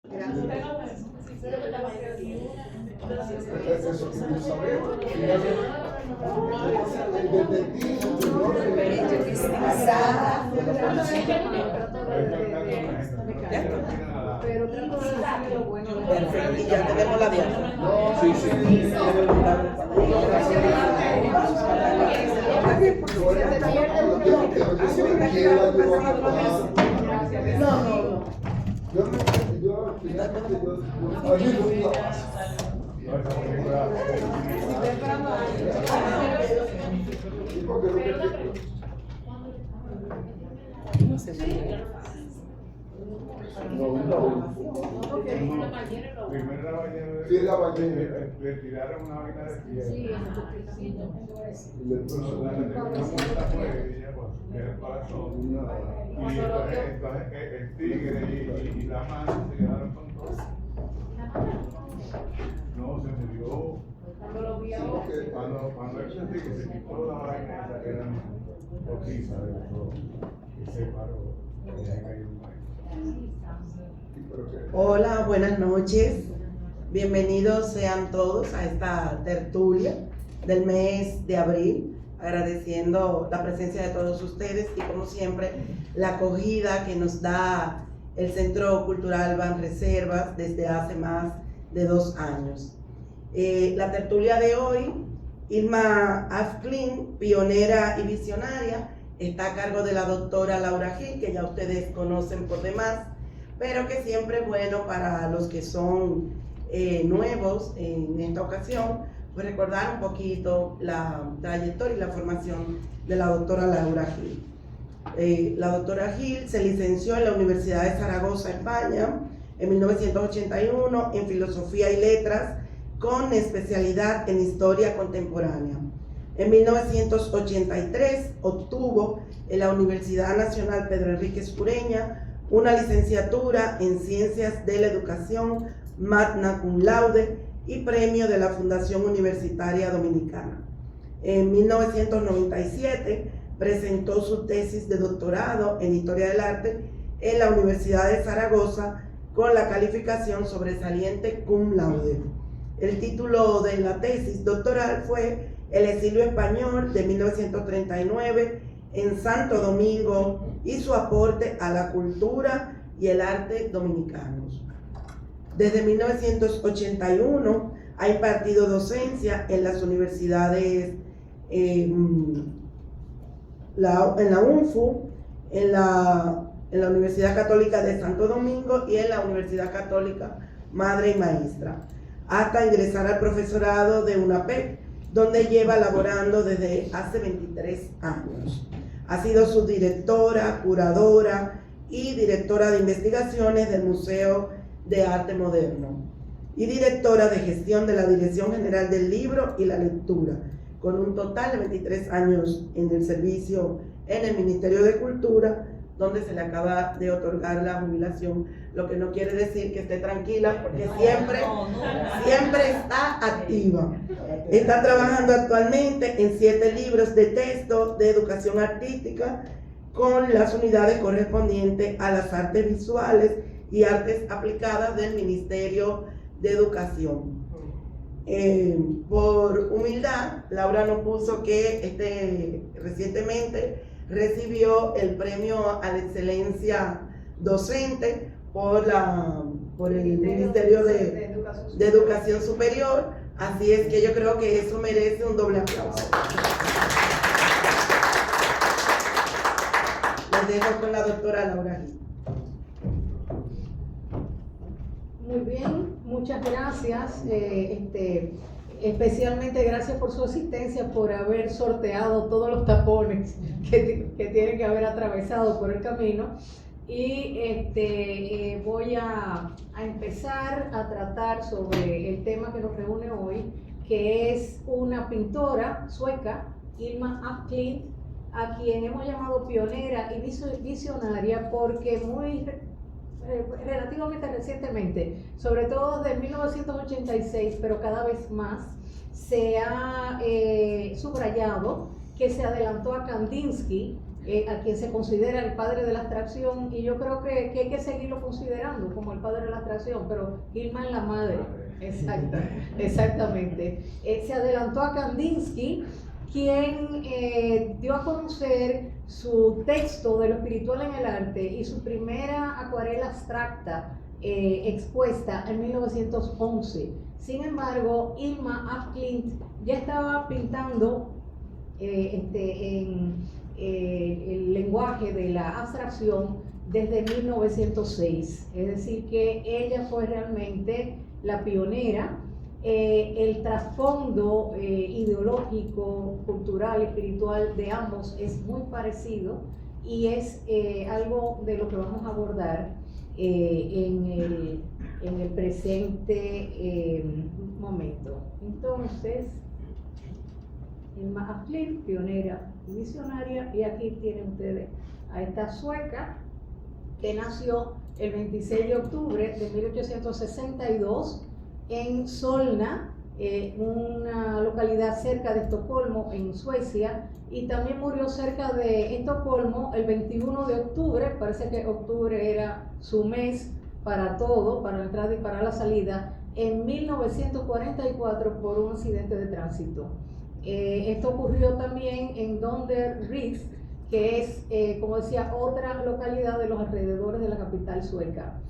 Eso quiero saber. Pero otra cosa es lo bueno. Perfecto, y ya tenemos la diana. Sí, sí. No. Primero la ballena Sí, la ballena. le tiraron una vaina de piedra. Sí, Y después La multa fue ella, pues, era el corazón. Y entonces el tigre y la mano se quedaron con todo. No, se murió. Cuando él sentí que se quitó la vaina esa que era poquiza de todo, y se paró, y se cayó un baile. Hola, buenas noches. Bienvenidos sean todos a esta tertulia del mes de abril, agradeciendo la presencia de todos ustedes y como siempre la acogida que nos da el Centro Cultural Banreservas desde hace más de 2 años. La tertulia de hoy, Irma Asklin, pionera y visionaria, está a cargo de la doctora Laura Gil, que ya ustedes conocen por demás, pero que siempre es bueno para los que son nuevos en esta ocasión, pues recordar un poquito la trayectoria y la formación de la doctora Laura Gil. La doctora Gil se licenció en la Universidad de Zaragoza, España, en 1981 en Filosofía y Letras, con especialidad en Historia Contemporánea. En 1983 obtuvo en la Universidad Nacional Pedro Enríquez Ureña una licenciatura en Ciencias de la Educación, magna cum laude y premio de la Fundación Universitaria Dominicana. En 1997 presentó su tesis de doctorado en Historia del Arte en la Universidad de Zaragoza con la calificación sobresaliente cum laude. El título de la tesis doctoral fue El exilio español de 1939 en Santo Domingo y su aporte a la cultura y el arte dominicanos. Desde 1981 ha impartido docencia en las universidades, en la UNFU, en la Universidad Católica de Santo Domingo y en la Universidad Católica Madre y Maestra, hasta ingresar al profesorado de UNAPEC, donde lleva laborando desde hace 23 años. Ha sido subdirectora, curadora y directora de investigaciones del Museo de Arte Moderno y directora de gestión de la Dirección General del Libro y la Lectura, con un total de 23 años en el servicio en el Ministerio de Cultura, donde se le acaba de otorgar la jubilación, lo que no quiere decir que esté tranquila, porque siempre está activa. Está trabajando actualmente en 7 libros de texto de educación artística con las unidades correspondientes a las artes visuales y artes aplicadas del Ministerio de Educación. Por humildad, Laura nos puso que recientemente recibió el premio a la excelencia docente por el Ministerio de Educación Superior, así es que yo creo que eso merece un doble aplauso. Les dejo con la doctora Laura Gil. Muy bien, muchas gracias. Especialmente gracias por su asistencia, por haber sorteado todos los tapones que tiene que haber atravesado por el camino. Y voy a empezar a tratar sobre el tema que nos reúne hoy, que es una pintora sueca, Irma Asklin, a quien hemos llamado pionera y visionaria porque relativamente recientemente, sobre todo desde 1986, pero cada vez más, se ha subrayado que se adelantó a Kandinsky a quien se considera el padre de la abstracción, y yo creo que hay que seguirlo considerando como el padre de la abstracción, pero Irma es la madre. Exactamente. Se adelantó a Kandinsky, quien dio a conocer su texto de lo espiritual en el arte y su primera acuarela abstracta expuesta en 1911. Sin embargo, Irma af Klint ya estaba pintando en el lenguaje de la abstracción desde 1906, es decir que ella fue realmente la pionera. El trasfondo ideológico, cultural, espiritual de ambos es muy parecido y es algo de lo que vamos a abordar en el presente momento. Entonces, Irma af Klint, pionera y visionaria, y aquí tienen ustedes a esta sueca que nació el 26 de octubre de 1862 en Solna, una localidad cerca de Estocolmo, en Suecia, y también murió cerca de Estocolmo el 21 de octubre, parece que octubre era su mes para todo, para la entrada y para la salida, en 1944 por un accidente de tránsito. Esto ocurrió también en Donderriks, que es, como decía, otra localidad de los alrededores de la capital sueca.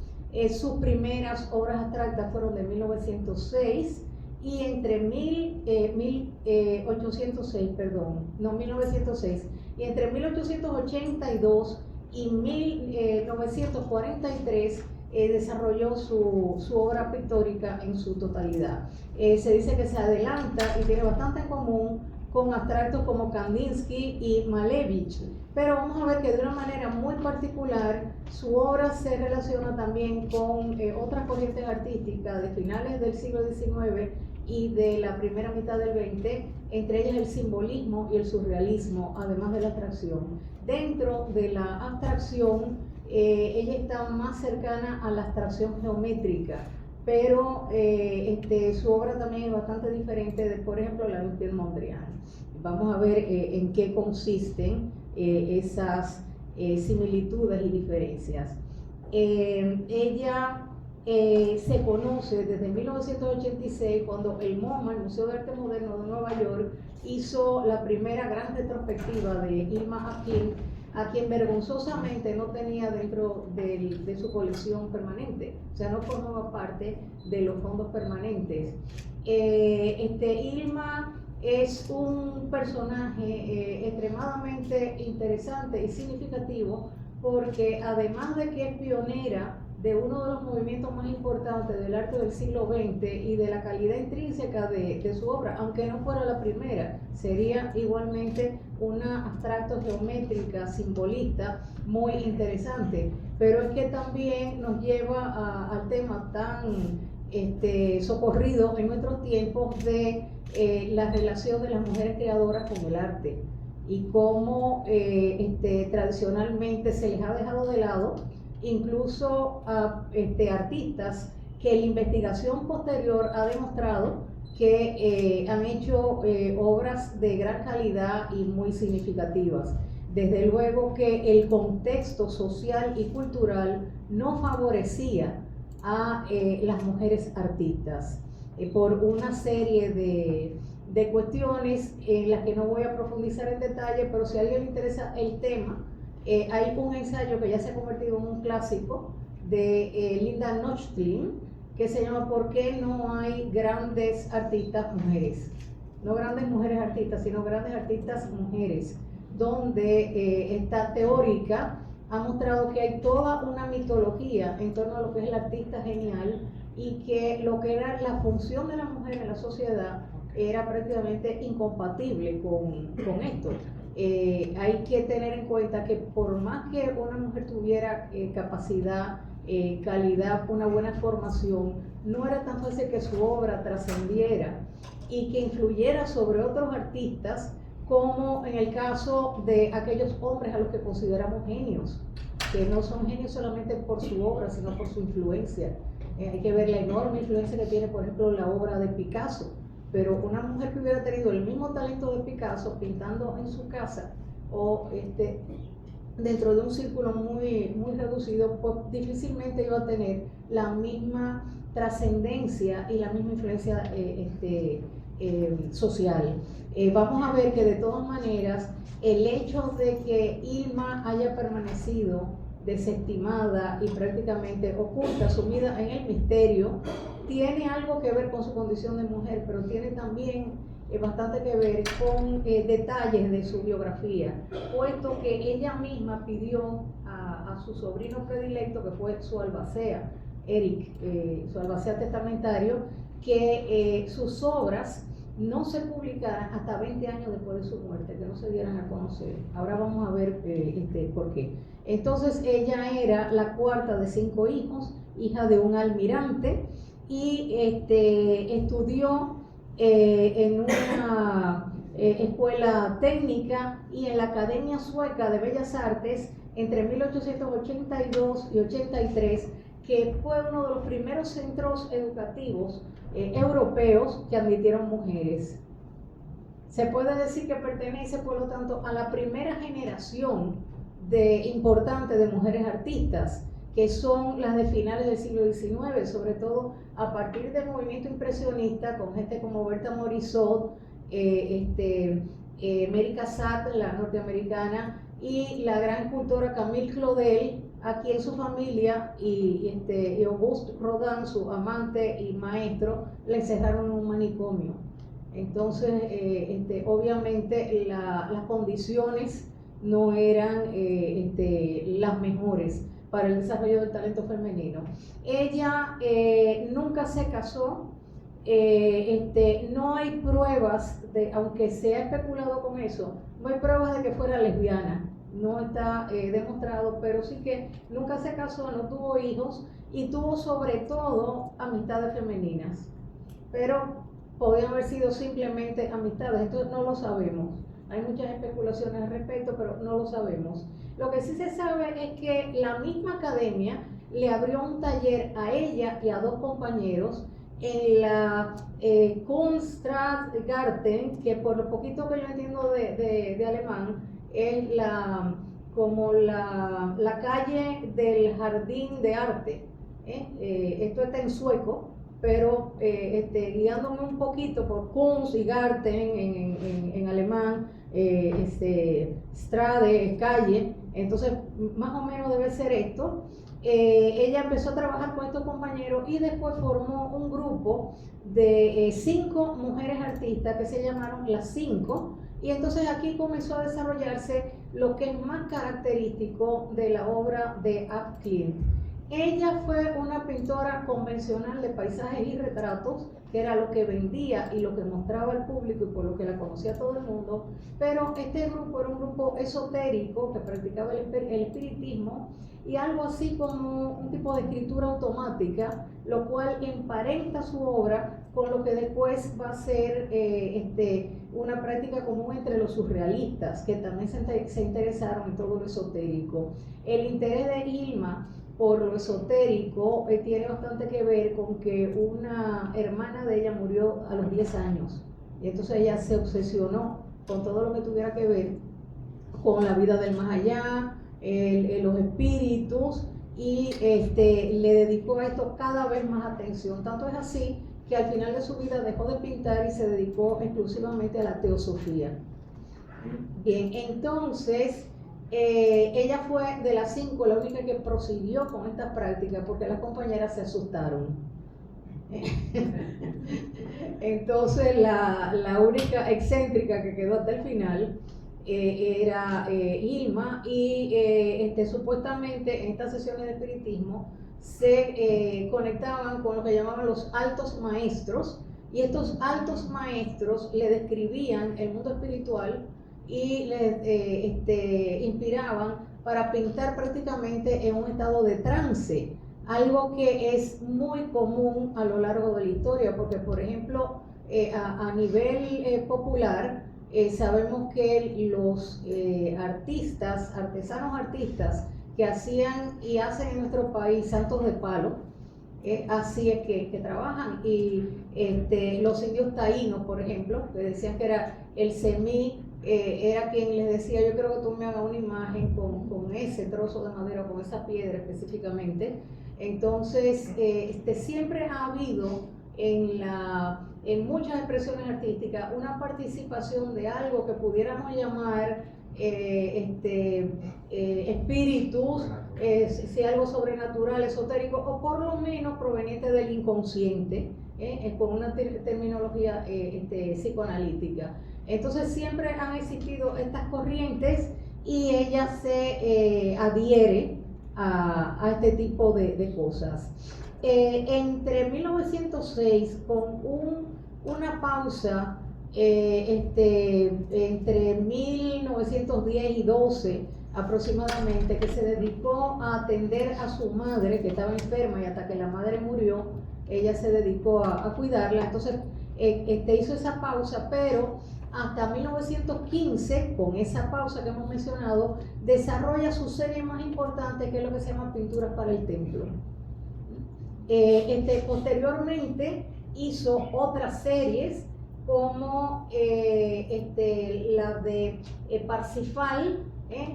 Sus primeras obras abstractas fueron de 1906 y entre 1906 y entre 1882 y 1943 desarrolló su obra pictórica en su totalidad. Se dice que se adelanta y tiene bastante en común con abstractos como Kandinsky y Malevich, pero vamos a ver que de una manera muy particular su obra se relaciona también con otras corrientes artísticas de finales del siglo XIX y de la primera mitad del XX, entre ellas el simbolismo y el surrealismo, además de la abstracción. Dentro de la abstracción, ella está más cercana a la abstracción geométrica, pero su obra también es bastante diferente de, por ejemplo, la de Pierre Mondrian. Vamos a ver en qué consisten esas similitudes y diferencias. Ella se conoce desde 1986, cuando el MoMA, el Museo de Arte Moderno de Nueva York, hizo la primera gran retrospectiva de Irma af Klint, a quien vergonzosamente no tenía dentro de su colección permanente, o sea, no formaba parte de los fondos permanentes. Irma es un personaje extremadamente interesante y significativo, porque además de que es pionera de uno de los movimientos más importantes del arte del siglo XX y de la calidad intrínseca de su obra, aunque no fuera la primera, sería igualmente una abstracto geométrica, simbolista, muy interesante, pero es que también nos lleva al tema tan socorrido en nuestros tiempos de la relación de las mujeres creadoras con el arte y cómo tradicionalmente se les ha dejado de lado, incluso a artistas que la investigación posterior ha demostrado que han hecho obras de gran calidad y muy significativas. Desde luego que el contexto social y cultural no favorecía a las mujeres artistas por una serie de cuestiones en las que no voy a profundizar en detalle, pero si a alguien le interesa el tema, hay un ensayo que ya se ha convertido en un clásico de Linda Nordström, que se llama ¿Por qué no hay grandes artistas mujeres? No grandes mujeres artistas, sino grandes artistas mujeres, donde esta teórica ha mostrado que hay toda una mitología en torno a lo que es el artista genial y que lo que era la función de la mujer en la sociedad era prácticamente incompatible con esto. Hay que tener en cuenta que por más que una mujer tuviera capacidad, calidad, una buena formación, no era tan fácil que su obra trascendiera y que influyera sobre otros artistas, como en el caso de aquellos hombres a los que consideramos genios, que no son genios solamente por su obra, sino por su influencia. Hay que ver la enorme influencia que tiene, por ejemplo, la obra de Picasso. Pero una mujer que hubiera tenido el mismo talento de Picasso pintando en su casa o dentro de un círculo muy reducido, pues difícilmente iba a tener la misma trascendencia y la misma influencia social. Vamos a ver que de todas maneras el hecho de que Irma haya permanecido desestimada y prácticamente oculta, sumida en el misterio, tiene algo que ver con su condición de mujer, pero tiene también bastante que ver con detalles de su biografía, puesto que ella misma pidió a su sobrino predilecto, que fue su albacea, Eric, su albacea testamentario, que sus obras no se publicaran hasta 20 años después de su muerte, que no se dieran a conocer. Ahora vamos a ver por qué. Entonces ella era la cuarta de 5 hijos, hija de un almirante, y estudió en una escuela técnica y en la Academia Sueca de Bellas Artes entre 1882 y 83, que fue uno de los primeros centros educativos europeos que admitieron mujeres. Se puede decir que pertenece, por lo tanto, a la primera generación importante de mujeres artistas, que son las de finales del siglo XIX, sobre todo a partir del movimiento impresionista, con gente como Berta Morisot, Mary Cassatt, la norteamericana, y la gran escultora Camille Claudel, a quien su familia y Auguste Rodin, su amante y maestro, le encerraron en un manicomio. Entonces, obviamente las condiciones no eran las mejores para el desarrollo del talento femenino. Ella nunca se casó, no hay pruebas, aunque se ha especulado con eso, no hay pruebas de que fuera lesbiana, no está demostrado, pero sí que nunca se casó, no tuvo hijos y tuvo sobre todo amistades femeninas, pero podían haber sido simplemente amistades, esto no lo sabemos. Hay muchas especulaciones al respecto, pero no lo sabemos. Lo que sí se sabe es que la misma academia le abrió un taller a ella y a 2 compañeros en la Kunstgarten, que por lo poquito que yo entiendo de alemán, es como la calle del jardín de arte. Esto está en sueco, pero guiándome un poquito por Kunst y Garten en alemán, Strade, calle, entonces más o menos debe ser esto. Ella empezó a trabajar con estos compañeros y después formó un grupo de 5 mujeres artistas que se llamaron Las 5, y entonces aquí comenzó a desarrollarse lo que es más característico de la obra de Anne Clint. Ella fue una pintora convencional de paisajes y retratos, que era lo que vendía y lo que mostraba al público y por lo que la conocía todo el mundo, pero este grupo era un grupo esotérico que practicaba el espiritismo y algo así como un tipo de escritura automática, lo cual emparenta su obra con lo que después va a ser una práctica común entre los surrealistas, que también se interesaron en todo lo esotérico. El interés de Irma por lo esotérico tiene bastante que ver con que una hermana de ella murió a los 10 años, y entonces ella se obsesionó con todo lo que tuviera que ver con la vida del más allá, los espíritus, y le dedicó a esto cada vez más atención. Tanto es así que al final de su vida dejó de pintar y se dedicó exclusivamente a la teosofía. Bien, entonces ella fue de las 5 la única que prosiguió con esta práctica, porque las compañeras se asustaron. Entonces la única excéntrica que quedó hasta el final era Irma, y supuestamente en estas sesiones de espiritismo se conectaban con lo que llamaban los altos maestros, y estos altos maestros le describían el mundo espiritual y les inspiraban para pintar prácticamente en un estado de trance, algo que es muy común a lo largo de la historia, porque por ejemplo a nivel popular sabemos que los artesanos artistas que hacían y hacen en nuestro país santos de palo, así es que trabajan, y los indios taínos, por ejemplo, que decían que era el semí era quien les decía, yo creo que tú me hagas una imagen con ese trozo de madera, con esa piedra específicamente. Entonces, siempre ha habido en muchas expresiones artísticas una participación de algo que pudiéramos llamar espíritus, si algo sobrenatural, esotérico, o por lo menos proveniente del inconsciente, con una terminología psicoanalítica. Entonces siempre han existido estas corrientes y ella se adhiere a este tipo de cosas. Entre 1906, con una pausa entre 1910 y 12 aproximadamente, que se dedicó a atender a su madre que estaba enferma, y hasta que la madre murió, ella se dedicó a cuidarla. Entonces hizo esa pausa, pero hasta 1915, con esa pausa que hemos mencionado, desarrolla su serie más importante, que es lo que se llama Pinturas para el Templo. Posteriormente hizo otras series, como la de Parsifal,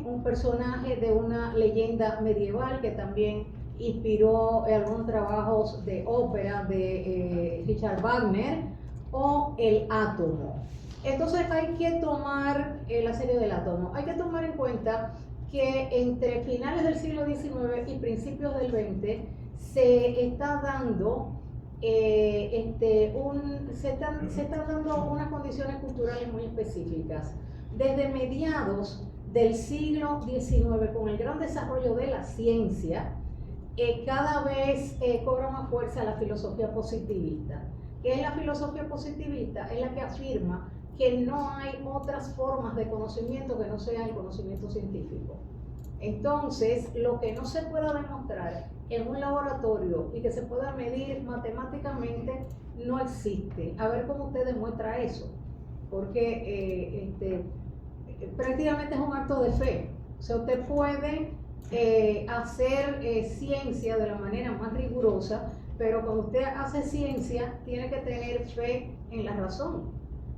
un personaje de una leyenda medieval que también inspiró algunos trabajos de ópera de Richard Wagner, o El Átomo. Entonces hay que tomar la serie del átomo. Hay que tomar en cuenta que entre finales del siglo XIX y principios del XX se está dando se están dando unas condiciones culturales muy específicas. Desde mediados del siglo XIX, con el gran desarrollo de la ciencia, cada vez cobra más fuerza la filosofía positivista. ¿Qué es la filosofía positivista? Es la que afirma que no hay otras formas de conocimiento que no sea el conocimiento científico. Entonces, lo que no se pueda demostrar en un laboratorio y que se pueda medir matemáticamente no existe. A ver cómo usted demuestra eso, porque prácticamente es un acto de fe. O sea, usted puede hacer ciencia de la manera más rigurosa, pero cuando usted hace ciencia tiene que tener fe en la razón,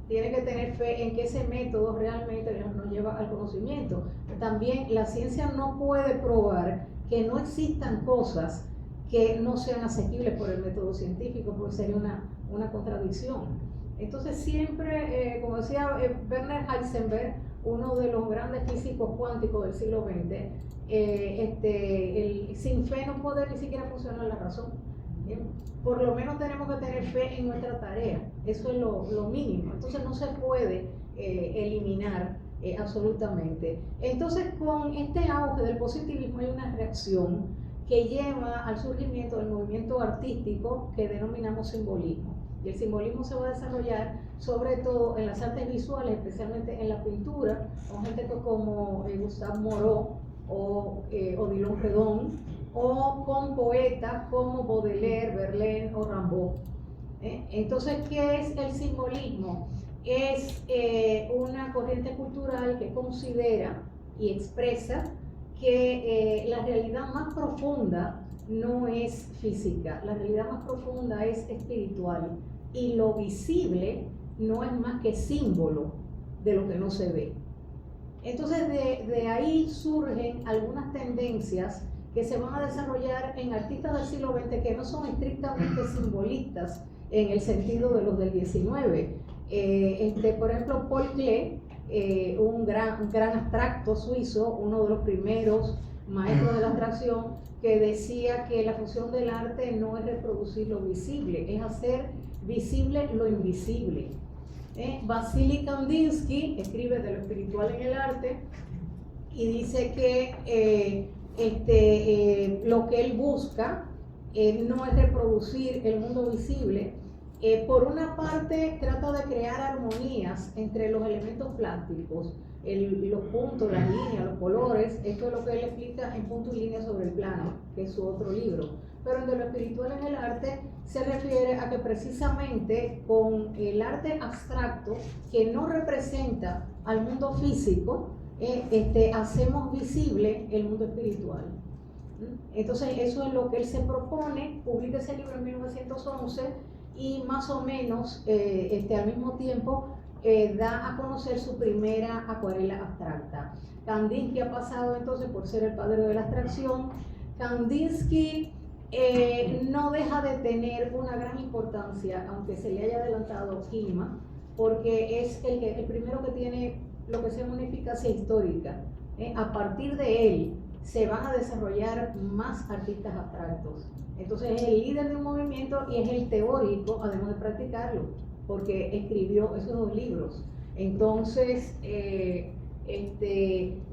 tiene que tener fe en que ese método realmente nos lleva al conocimiento. También la ciencia no puede probar que no existan cosas que no sean asequibles por el método científico, porque sería una contradicción. Entonces siempre, como decía Werner Heisenberg, uno de los grandes físicos cuánticos del siglo XX, sin fe no puede ni siquiera funcionar la razón. Por lo menos tenemos que tener fe en nuestra tarea, eso es lo mínimo. Entonces no se puede eliminar absolutamente. Entonces, con este auge del positivismo hay una reacción que lleva al surgimiento del movimiento artístico que denominamos simbolismo. Y el simbolismo se va a desarrollar sobre todo en las artes visuales, especialmente en la pintura, con gente como Gustave Moreau o Odilon Redon, o con poetas como Baudelaire, Verlaine o Rimbaud. Entonces, ¿qué es el simbolismo? Es una corriente cultural que considera y expresa que la realidad más profunda no es física, la realidad más profunda es espiritual, y lo visible no es más que símbolo de lo que no se ve. Entonces de ahí surgen algunas tendencias que se van a desarrollar en artistas del siglo XX que no son estrictamente simbolistas en el sentido de los del XIX. Por ejemplo, Paul Klee, un gran abstracto suizo, uno de los primeros maestros de la abstracción, que decía que la función del arte no es reproducir lo visible, es hacer visible lo invisible. Vasily Kandinsky escribe de lo espiritual en el arte y dice que lo que él busca no es reproducir el mundo visible. Por una parte trata de crear armonías entre los elementos plásticos, los puntos, las líneas, los colores. Esto es lo que él explica en Punto y Línea sobre el Plano, que es su otro libro. Pero en de lo espiritual en el arte se refiere a que precisamente con el arte abstracto, que no representa al mundo físico, hacemos visible el mundo espiritual. Entonces eso es lo que él se propone. Publica ese libro en 1911 y más o menos al mismo tiempo da a conocer su primera acuarela abstracta. Kandinsky ha pasado entonces por ser el padre de la abstracción. Kandinsky no deja de tener una gran importancia, aunque se le haya adelantado Hilma, porque es el primero que tiene lo que se llama una eficacia histórica. A partir de él se van a desarrollar más artistas abstractos. Entonces es el líder de un movimiento y es el teórico, además de practicarlo, porque escribió esos 2 libros. Entonces,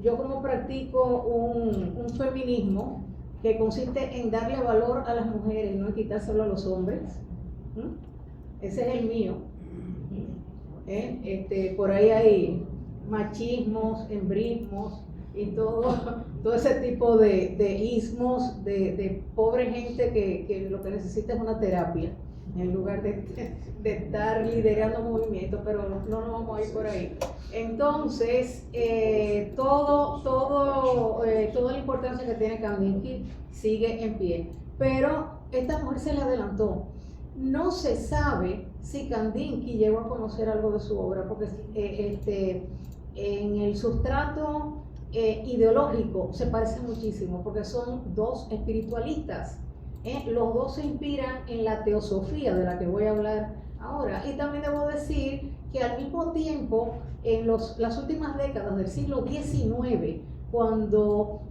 yo como practico un feminismo que consiste en darle valor a las mujeres, no en quitárselo a los hombres. Ese es el mío. Por ahí hay machismos, embrismos y todo ese tipo de ismos de pobre gente que lo que necesita es una terapia en lugar de estar liderando movimientos, pero no nos vamos a ir por ahí. Entonces, toda la importancia que tiene Kandinsky sigue en pie, pero esta mujer se le adelantó. No se sabe si Kandinsky llegó a conocer algo de su obra, porque en el sustrato ideológico se parece muchísimo, porque son 2 espiritualistas. Los 2 se inspiran en la teosofía de la que voy a hablar ahora. Y también debo decir que al mismo tiempo, en las últimas décadas del siglo XIX, cuando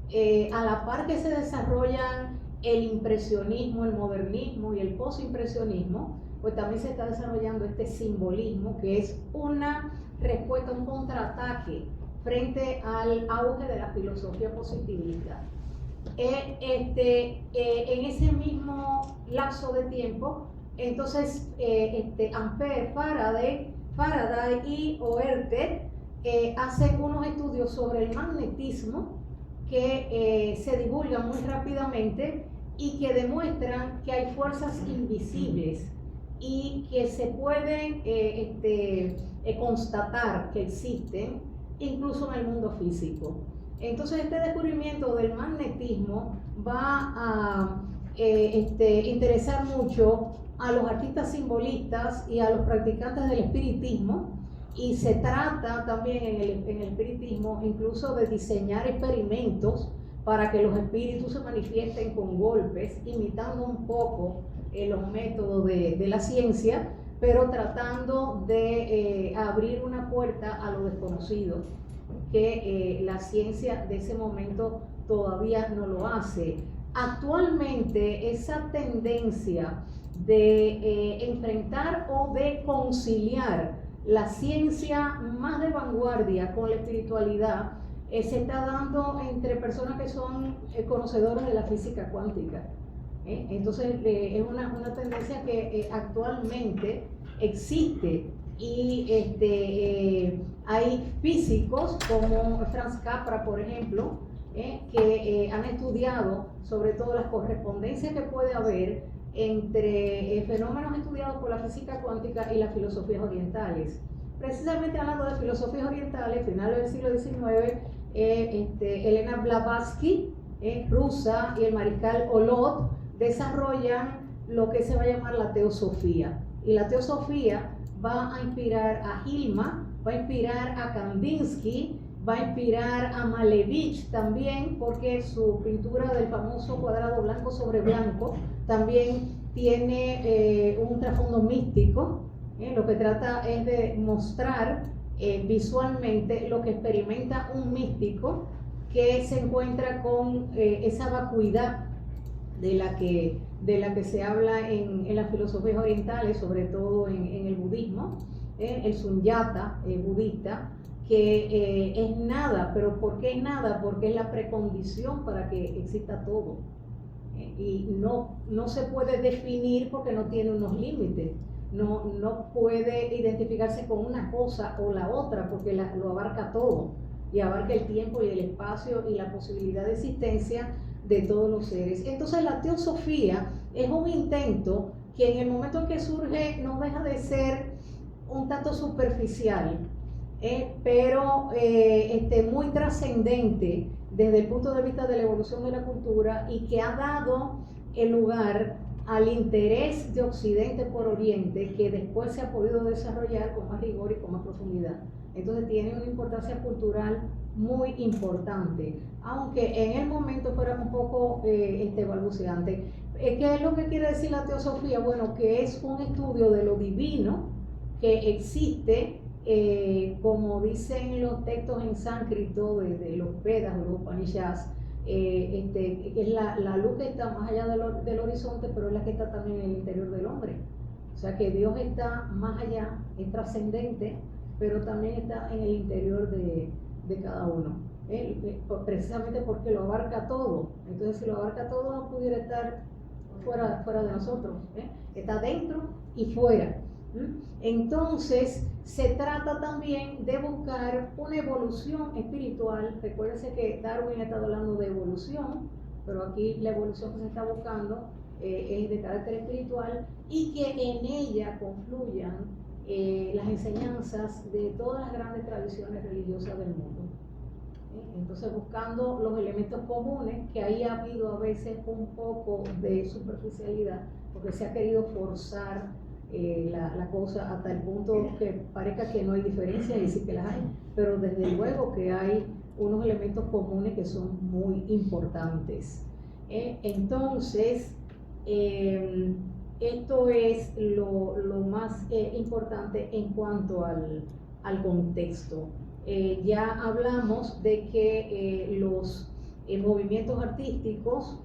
a la par que se desarrollan el impresionismo, el modernismo y el posimpresionismo, pues también se está desarrollando este simbolismo, que es una respuesta, un contraataque frente al auge de la filosofía positivista. En ese mismo lapso de tiempo, entonces Ampère, Faraday y Oerth hacen unos estudios sobre el magnetismo que se divulgan muy rápidamente y que demuestran que hay fuerzas invisibles y que se pueden constatar que existen incluso en el mundo físico. Entonces este descubrimiento del magnetismo va a interesar mucho a los artistas simbolistas y a los practicantes del espiritismo, y se trata también en el espiritismo incluso de diseñar experimentos para que los espíritus se manifiesten con golpes, imitando un poco los métodos de la ciencia, pero tratando de abrir una puerta a lo desconocido, que la ciencia de ese momento todavía no lo hace. Actualmente esa tendencia de enfrentar o de conciliar la ciencia más de vanguardia con la espiritualidad se está dando entre personas que son conocedoras de la física cuántica. Entonces es una tendencia que actualmente existe, y hay físicos como Franz Capra, por ejemplo, que han estudiado sobre todo las correspondencias que puede haber entre fenómenos estudiados por la física cuántica y las filosofías orientales. Precisamente hablando de filosofías orientales, finales del siglo XIX, Elena Blavatsky, rusa, y el mariscal Olot desarrollan lo que se va a llamar la teosofía. Y la teosofía va a inspirar a Hilma, va a inspirar a Kandinsky, va a inspirar a Malevich también, porque su pintura del famoso cuadrado blanco sobre blanco también tiene un trasfondo místico. Lo que trata es de mostrar visualmente lo que experimenta un místico que se encuentra con esa vacuidad de la que se habla en las filosofías orientales, sobre todo en el budismo, el sunyata budista, que es nada. Pero ¿por qué es nada? Porque es la precondición para que exista todo, y no se puede definir porque no tiene unos límites, no puede identificarse con una cosa o la otra, porque lo abarca todo, y abarca el tiempo y el espacio y la posibilidad de existencia de todos los seres. Entonces la teosofía es un intento que en el momento en que surge no deja de ser un tanto superficial, pero muy trascendente desde el punto de vista de la evolución de la cultura, y que ha dado el lugar al interés de Occidente por Oriente, que después se ha podido desarrollar con más rigor y con más profundidad. Entonces tiene una importancia cultural muy importante, aunque en el momento fuera un poco balbuceante. ¿Qué es lo que quiere decir la teosofía? Bueno, que es un estudio de lo divino que existe, como dicen los textos en sánscrito de los Vedas o los Upanishads, que es la luz que está más allá del horizonte, pero es la que está también en el interior del hombre. O sea que Dios está más allá, es trascendente, pero también está en el interior de cada uno. Precisamente porque lo abarca todo. Entonces, si lo abarca todo, no pudiera estar fuera de nosotros. Está dentro y fuera. Entonces, se trata también de buscar una evolución espiritual. Recuérdense que Darwin ha estado hablando de evolución, pero aquí la evolución que se está buscando es de carácter espiritual, y que en ella confluyan las enseñanzas de todas las grandes tradiciones religiosas del mundo. Entonces, buscando los elementos comunes, que ahí ha habido a veces un poco de superficialidad, porque se ha querido forzar la cosa hasta el punto que parezca que no hay diferencia, y sí que las hay, pero desde luego que hay unos elementos comunes que son muy importantes. Entonces, esto es lo más importante en cuanto al contexto. Ya hablamos de que los movimientos artísticos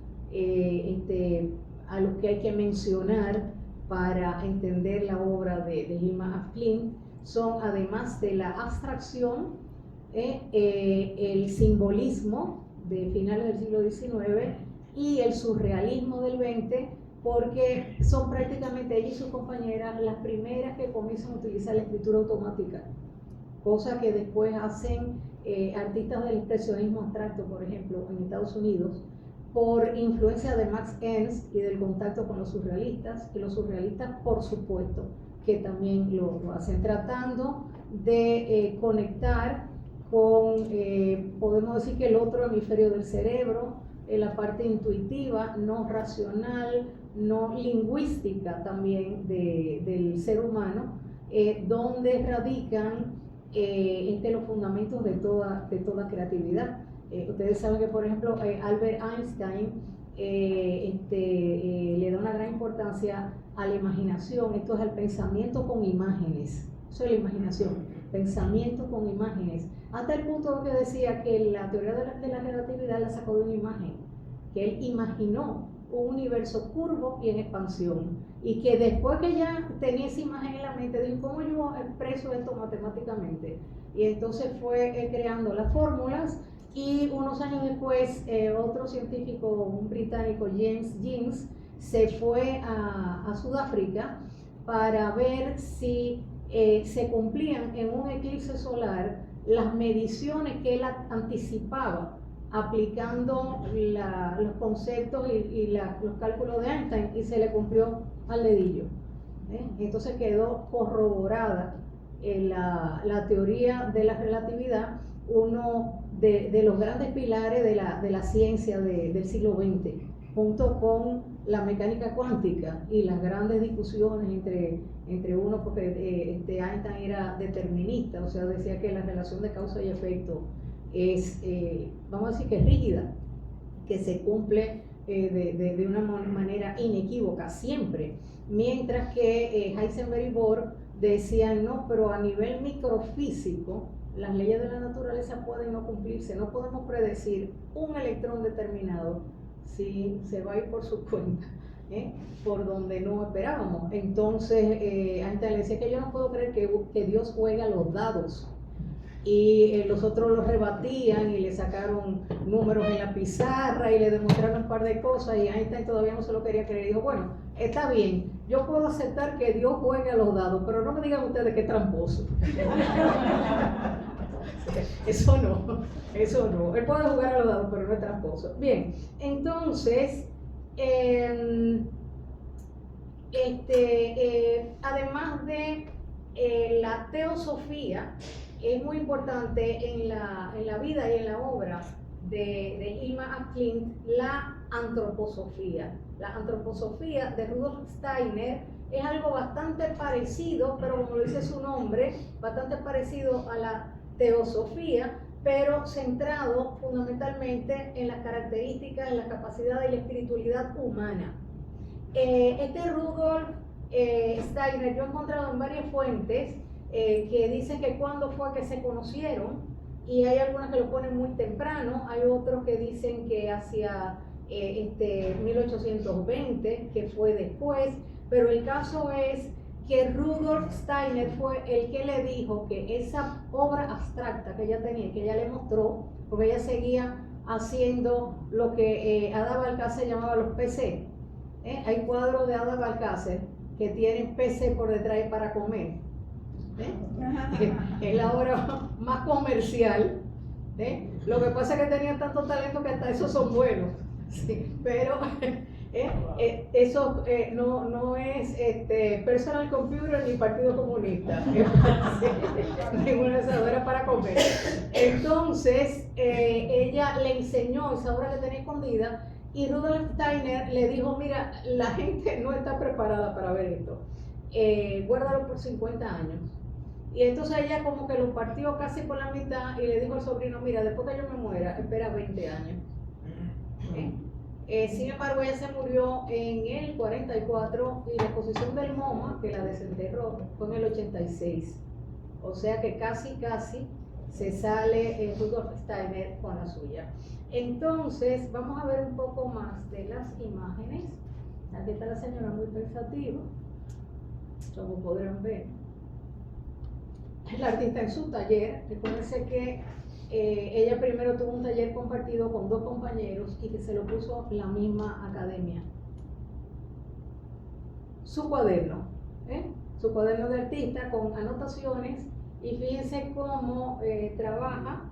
a los que hay que mencionar para entender la obra de Hilma af Klint son, además de la abstracción, el simbolismo de finales del siglo XIX y el surrealismo del XX, porque son prácticamente ella y sus compañeras las primeras que comienzan a utilizar la escritura automática, cosa que después hacen artistas del expresionismo abstracto, por ejemplo, en Estados Unidos, por influencia de Max Ernst y del contacto con los surrealistas, y los surrealistas, por supuesto, que también lo hacen, tratando de conectar con, podemos decir que el otro hemisferio del cerebro, la parte intuitiva, no racional, no lingüística también del ser humano, donde radican los fundamentos de toda creatividad. Ustedes saben que, por ejemplo, Albert Einstein le da una gran importancia a la imaginación. Esto es el pensamiento con imágenes. Eso es la imaginación, pensamiento con imágenes. Hasta el punto que decía que la teoría de la relatividad la sacó de una imagen, que él imaginó un universo curvo y en expansión, y que después que ya tenía esa imagen en la mente, dijo, ¿cómo yo expreso esto matemáticamente? Y entonces fue creando las fórmulas. Y unos años después, otro científico, un británico, James Jeans, se fue a Sudáfrica para ver si se cumplían en un eclipse solar las mediciones que él anticipaba aplicando los conceptos y los cálculos de Einstein, y se le cumplió al dedillo. Entonces quedó corroborada la teoría de la relatividad, uno de los grandes pilares de la ciencia del siglo XX, junto con la mecánica cuántica y las grandes discusiones entre uno, porque Einstein era determinista, o sea, decía que la relación de causa y efecto es, vamos a decir que es rígida, que se cumple de una manera inequívoca siempre, mientras que Heisenberg y Bohr decían, no, pero a nivel microfísico las leyes de la naturaleza pueden no cumplirse, no podemos predecir un electrón determinado si se va a ir por su cuenta, por donde no esperábamos. Entonces Einstein le decía que yo no puedo creer que Dios juega los dados, y los otros lo rebatían y le sacaron números en la pizarra y le demostraron un par de cosas, y Einstein todavía no se lo quería creer. Dijo, bueno, está bien, yo puedo aceptar que Dios juegue a los dados, pero no me digan ustedes que es tramposo. Eso no, él puede jugar a los dados, pero no es tramposo. Bien, entonces además de la teosofía, es muy importante en la vida y en la obra de Hilma af Klint la antroposofía. La antroposofía de Rudolf Steiner es algo bastante parecido, pero como lo dice su nombre, bastante parecido a la teosofía, pero centrado fundamentalmente en las características, en la capacidad y la espiritualidad humana. Este Rudolf Steiner, yo he encontrado en varias fuentes que dicen que cuándo fue que se conocieron, y hay algunas que lo ponen muy temprano, hay otros que dicen que hacia 1820, que fue después, pero el caso es que Rudolf Steiner fue el que le dijo que esa obra abstracta que ella tenía, que ella le mostró, porque ella seguía haciendo lo que Ada Balcácer llamaba los PC. Hay cuadros de Ada Balcácer que tienen PC por detrás para comer. Es la obra más comercial. Lo que pasa es que tenía tanto talento que hasta esos son buenos. Sí, pero eso no es personal computer ni Partido Comunista. Ninguna de esas era para comer. Entonces, ella le enseñó esa obra que tenía escondida, y Rudolf Steiner le dijo: mira, la gente no está preparada para ver esto. Guárdalo por 50 años. Y entonces ella como que lo partió casi por la mitad y le dijo al sobrino: mira, después que yo me muera, espera 20 años. Sin embargo, ella se murió en el 44 y la exposición del MoMA, que la desenterró, fue en el 86. O sea que casi se sale Rudolf Steiner con la suya. Entonces, vamos a ver un poco más de las imágenes. Aquí está la señora muy pensativa, como podrán ver. La artista en su taller. Recuérdense que ella primero tuvo un taller compartido con 2 compañeros y que se lo puso la misma academia. Su cuaderno de artista con anotaciones, y fíjense cómo trabaja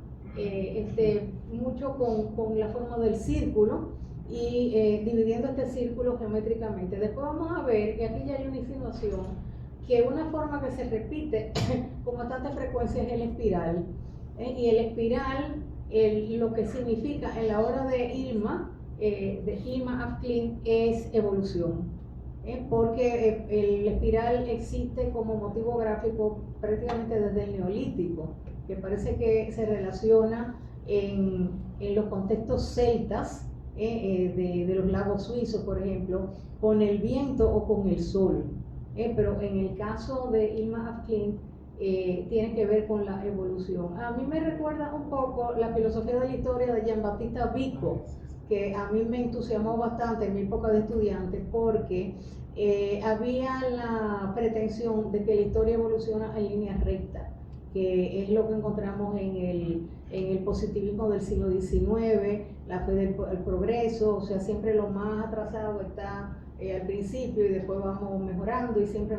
mucho con la forma del círculo y dividiendo este círculo geométricamente. Después vamos a ver que aquí ya hay una insinuación, que una forma que se repite con bastante frecuencia es el espiral. Y el espiral, lo que significa en la obra de Hilma af Klint, es evolución. Porque el espiral existe como motivo gráfico prácticamente desde el Neolítico, que parece que se relaciona en los contextos celtas, de los lagos suizos, por ejemplo, con el viento o con el sol. Pero en el caso de Hilma af Klint, tiene que ver con la evolución. A mí me recuerda un poco la filosofía de la historia de Giambattista Vico, que a mí me entusiasmó bastante en mi época de estudiante, porque había la pretensión de que la historia evoluciona en línea recta, que es lo que encontramos en el positivismo del siglo XIX, la fe del progreso. O sea, siempre lo más atrasado está al principio y después vamos mejorando y siempre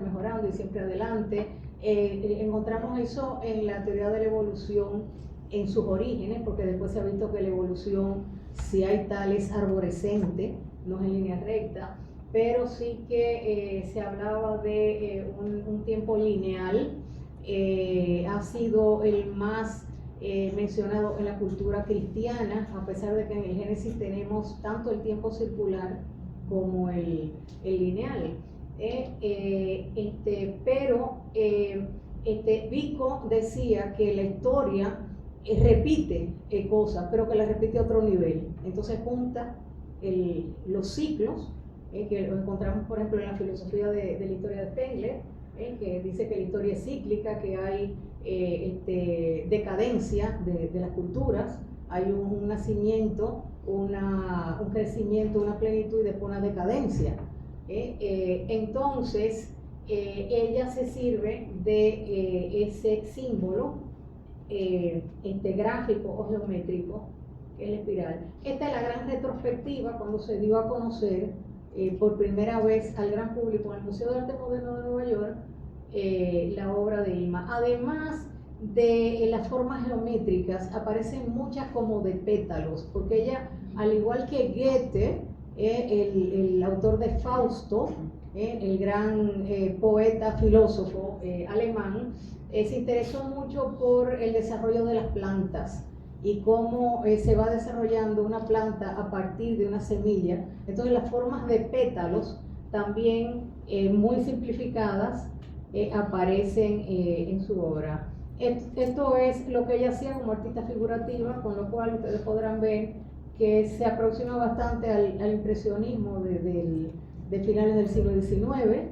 adelante. Encontramos eso en la teoría de la evolución en sus orígenes, porque después se ha visto que la evolución, si hay tal, es arborescente, no es en línea recta, pero sí que se hablaba de un tiempo lineal. Ha sido el más mencionado en la cultura cristiana, a pesar de que en el Génesis tenemos tanto el tiempo circular como el lineal. Pero Vico decía que la historia repite cosas, pero que la repite a otro nivel. Entonces junta los ciclos, que lo encontramos por ejemplo en la filosofía de la historia de Spengler, que dice que la historia es cíclica, que hay decadencia de las culturas, hay un nacimiento, un crecimiento, una plenitud y después una decadencia. Entonces, ella se sirve de ese símbolo gráfico o geométrico, que es la espiral. Esta es la gran retrospectiva cuando se dio a conocer por primera vez al gran público en el Museo de Arte Moderno de Nueva York la obra de Hilma. Además de las formas geométricas, aparecen muchas como de pétalos, porque ella, al igual que Goethe, el autor de Fausto, el gran poeta, filósofo alemán, se interesó mucho por el desarrollo de las plantas. y cómo se va desarrollando una planta a partir de una semilla. Entonces las formas de pétalos también muy simplificadas aparecen en su obra. Esto es lo que ella hacía como artista figurativa, con lo cual ustedes podrán ver que se aproxima bastante al impresionismo de finales del siglo XIX,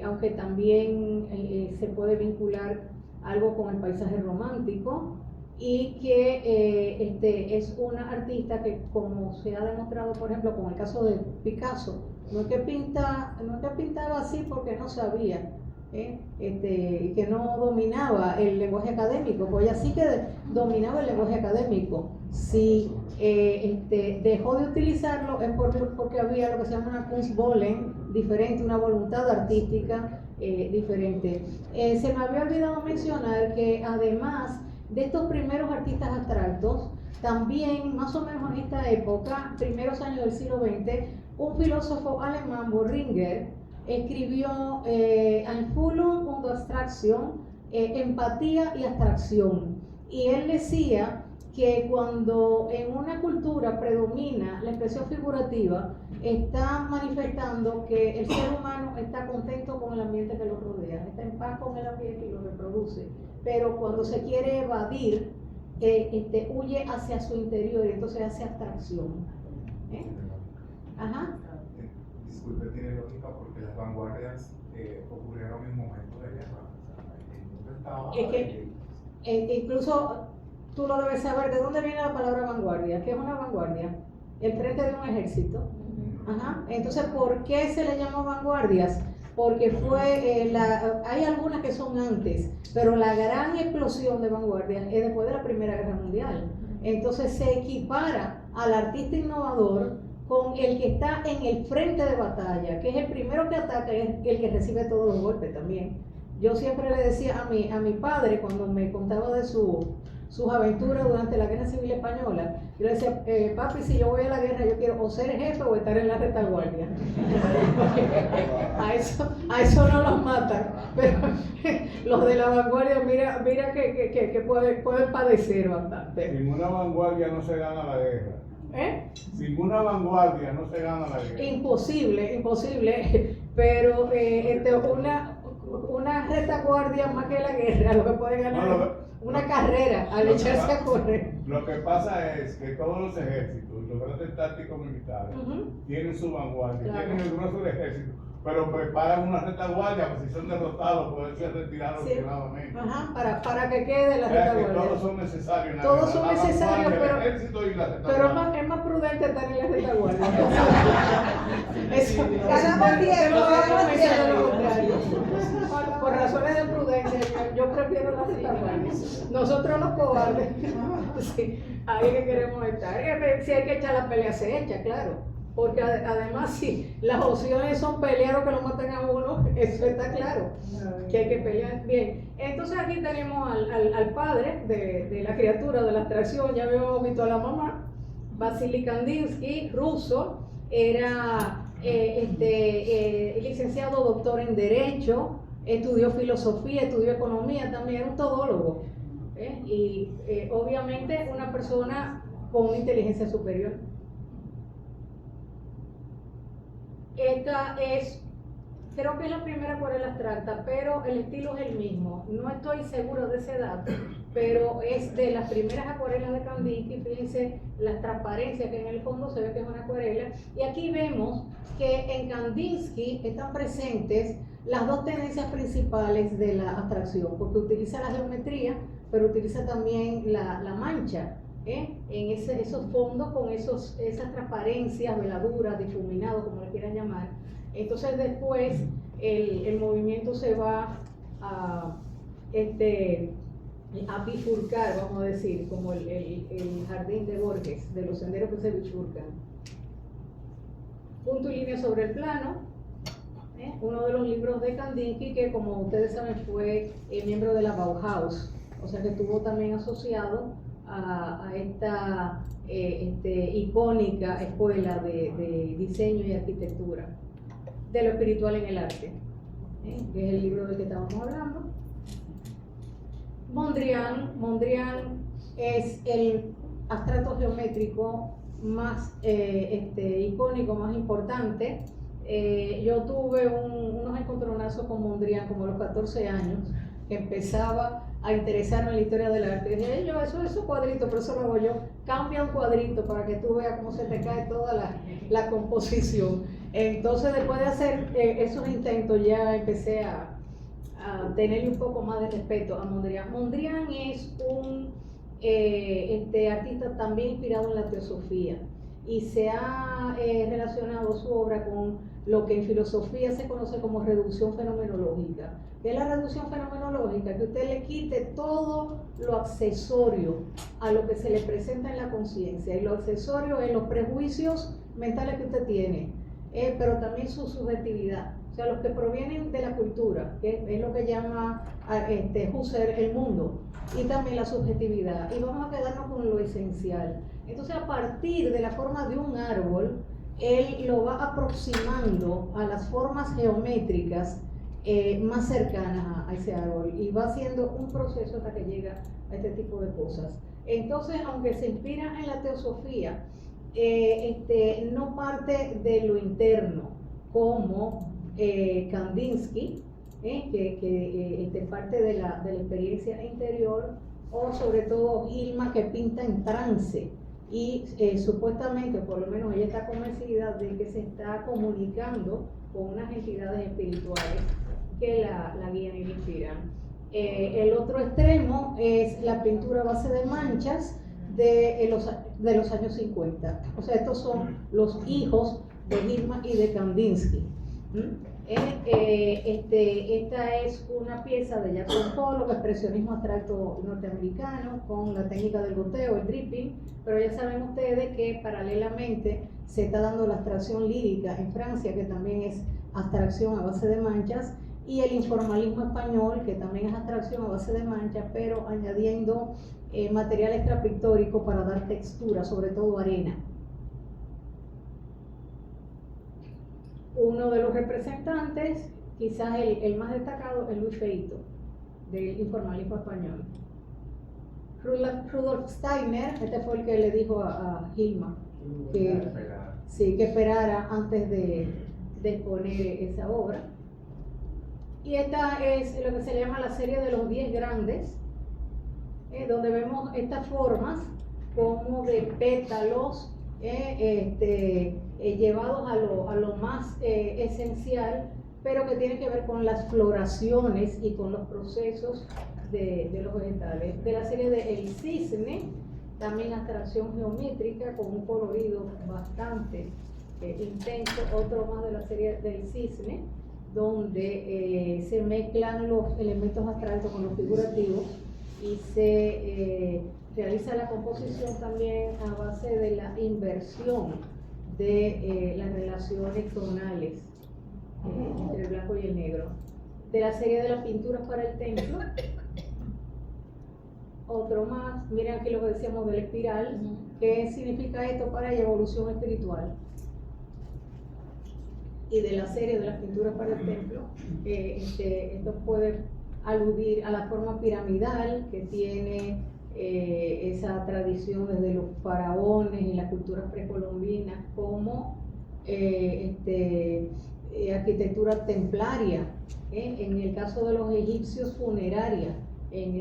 aunque también se puede vincular algo con el paisaje romántico, y que es una artista que, como se ha demostrado por ejemplo con el caso de Picasso, no es que pintaba así porque no sabía, que no dominaba el lenguaje académico, pues ella sí que dominaba el lenguaje académico. Si dejó de utilizarlo es porque había lo que se llama una Kunstwollen diferente, una voluntad artística diferente. Se me había olvidado mencionar que además de estos primeros artistas abstractos, también más o menos en esta época, primeros años del siglo XX, un filósofo alemán, Boehringer, escribió Einfühlung und Abstraktion, empatía y abstracción. Y él decía que cuando en una cultura predomina la expresión figurativa, está manifestando que el ser humano está contento con el ambiente que lo rodea, está en paz con el ambiente y lo reproduce. Pero cuando se quiere evadir, huye hacia su interior y entonces hace abstracción. Ajá. Disculpe, tiene lógica porque las vanguardias ocurrieron en momentos de guerra. Es que incluso tú lo debes saber, ¿de dónde viene la palabra vanguardia? ¿Qué es una vanguardia? El frente de un ejército. Ajá. Entonces, ¿por qué se le llama vanguardias? Porque hay algunas que son antes, pero la gran explosión de vanguardia es después de la Primera Guerra Mundial. Entonces se equipara al artista innovador con el que está en el frente de batalla, que es el primero que ataca y es el que recibe todos los golpes también. Yo siempre le decía a mi padre, cuando me contaba de sus aventuras durante la Guerra Civil Española, yo le decía, papi, si yo voy a la guerra, yo quiero o ser jefe o estar en la retaguardia. a eso no los matan, pero los de la vanguardia, mira que pueden padecer bastante. Sin una vanguardia no se gana la guerra. Sin una vanguardia no se gana la guerra. Imposible, pero una retaguardia más que la guerra, lo que puede ganar una carrera al echarse a correr. Lo que pasa es que todos los ejércitos, los grandes tácticos militares, tienen su vanguardia, Claro. tienen el grueso del ejército, pero preparan una retaguardia, pues si son derrotados pueden ser retirados últimamente. Ajá, para que quede la O sea que retaguardia. todos son necesarios en la Todos guerra, son la necesarios, vanguardia, pero- el ejército y la Pero retaguardia. es más prudente estar en la retaguardia. Eso, Ganamos tiempo, ganamos tiempo. Por razones de prudencia, yo prefiero la retaguardia. Nosotros los cobardes, sí, ahí es que queremos estar. Si hay que echar la pelea, se echa, claro. Porque además, si las opciones son pelear o que lo maten a uno, eso está claro, que hay que pelear bien. Entonces aquí tenemos al padre de la criatura, de la abstracción, ya habíamos visto a la mamá, Vasily Kandinsky, ruso, era licenciado doctor en Derecho, estudió filosofía, estudió economía también, era un todólogo, y obviamente una persona con una inteligencia superior. Esta creo que es la primera acuarela abstracta, pero el estilo es el mismo. No estoy seguro de ese dato, pero es de las primeras acuarelas de Kandinsky. Fíjense la transparencia que en el fondo se ve que es una acuarela. Y aquí vemos que en Kandinsky están presentes las dos tendencias principales de la abstracción, porque utiliza la geometría, pero utiliza también la mancha. En esos fondos con esas transparencias, veladuras, difuminados, como le quieran llamar. Entonces después el movimiento se va a bifurcar, vamos a decir, como el jardín de Borges, de los senderos que se bifurcan. Punto y línea sobre el plano, uno de los libros de Kandinsky que, como ustedes saben, fue miembro de la Bauhaus, o sea que estuvo también asociado a esta icónica escuela de diseño y arquitectura, de lo espiritual en el arte, que es el libro del que estábamos hablando. Mondrian es el abstracto geométrico más icónico, más importante. Yo tuve unos encontronazos con Mondrian como a los 14 años, que empezaba a interesarme en la historia del arte. Y dije, yo, eso es un cuadrito, pero eso lo hago yo. Cambia un cuadrito para que tú veas cómo se te cae toda la composición. Entonces, después de hacer esos intentos, ya empecé a tenerle un poco más de respeto a Mondrian. Mondrian es un artista también inspirado en la teosofía y se ha relacionado su obra con lo que en filosofía se conoce como reducción fenomenológica. ¿Qué es la reducción fenomenológica? Que usted le quite todo lo accesorio a lo que se le presenta en la conciencia, y lo accesorio es los prejuicios mentales que usted tiene, pero también su subjetividad, o sea, los que provienen de la cultura, que es lo que llama Husserl el mundo, y también la subjetividad, y vamos a quedarnos con lo esencial. Entonces, a partir de la forma de un árbol, él lo va aproximando a las formas geométricas más cercanas a ese árbol, y va haciendo un proceso hasta que llega a este tipo de cosas. Entonces, aunque se inspira en la teosofía, no parte de lo interno como Kandinsky, que parte de la experiencia interior, o sobre todo Hilma, que pinta en trance, y supuestamente, por lo menos ella está convencida de que se está comunicando con unas entidades espirituales que la guían y la inspiran. El otro extremo es la pintura a base de manchas de los años 50. O sea, estos son los hijos de Hilma y de Kandinsky. Esta es una pieza de Jackson Pollock, expresionismo abstracto norteamericano, con la técnica del goteo, el dripping, pero ya saben ustedes que paralelamente se está dando la abstracción lírica en Francia, que también es abstracción a base de manchas, y el informalismo español, que también es abstracción a base de manchas, pero añadiendo material extrapictórico para dar textura, sobre todo arena. Uno de los representantes, quizás el más destacado, es Luis Feito, del informalismo español. Rudolf Steiner, este fue el que le dijo a Hilma que esperara antes de exponer esa obra. Y esta es lo que se llama la serie de los 10 grandes, donde vemos estas formas como de pétalos llevados a lo más esencial, pero que tiene que ver con las floraciones y con los procesos de los vegetales. De la serie de El Cisne, también abstracción geométrica con un colorido bastante intenso. Otro más de la serie del Cisne, donde se mezclan los elementos abstractos con los figurativos y se realiza la composición también a base de la inversión de las relaciones tonales entre el blanco y el negro. De la serie de las pinturas para el templo, otro más, miren aquí lo que decíamos del espiral, ¿qué significa esto para la evolución espiritual? Y de la serie de las pinturas para el templo, esto puede aludir a la forma piramidal que tiene esa tradición desde los faraones y las culturas precolombinas, como arquitectura templaria, en el caso de los egipcios funeraria, en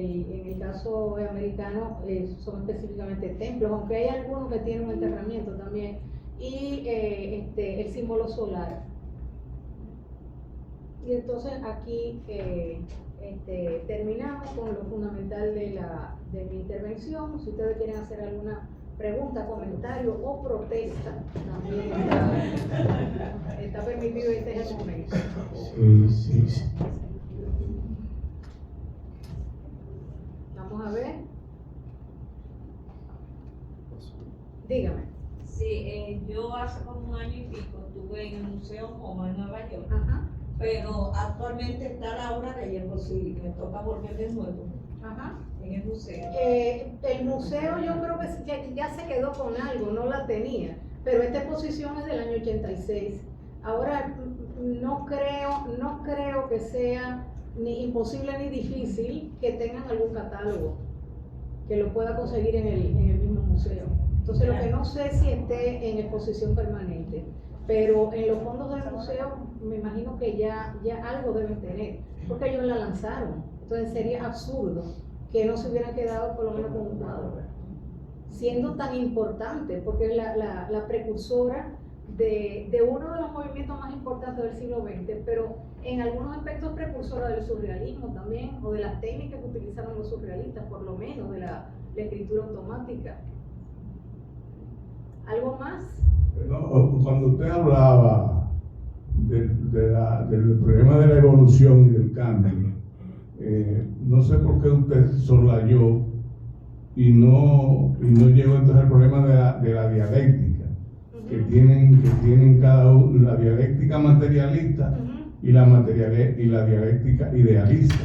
el caso americano son específicamente templos, aunque hay algunos que tienen un enterramiento también, y el símbolo solar. Y entonces aquí terminamos con lo fundamental de mi intervención. Si ustedes quieren hacer alguna pregunta, comentario o protesta, también está permitido, este es el momento. Sí. Vamos a ver. Dígame. Sí, yo hace como 1 año y pico estuve en el Museo MoMA en Nueva York. Ajá. Pero actualmente está la obra de ella, por si me toca volver de nuevo en el museo. El museo yo creo que ya se quedó con algo, no la tenía, pero esta exposición es del año 86. Ahora no creo que sea ni imposible ni difícil que tengan algún catálogo. que lo pueda conseguir en el mismo museo. Entonces lo que no sé si esté en exposición permanente, pero en los fondos del museo me imagino que ya algo deben tener, porque ellos la lanzaron. Entonces sería absurdo que no se hubieran quedado por lo menos con un cuadro, siendo tan importante, porque es la precursora de uno de los movimientos más importantes del siglo XX, pero en algunos aspectos precursora del surrealismo también, o de las técnicas que utilizaron los surrealistas, por lo menos de la escritura automática. ¿Algo más? No, cuando usted hablaba del problema de la evolución y del cambio, no sé por qué usted soslayó y no llegó entonces al problema de la dialéctica que tienen cada uno, la dialéctica materialista y la dialéctica idealista.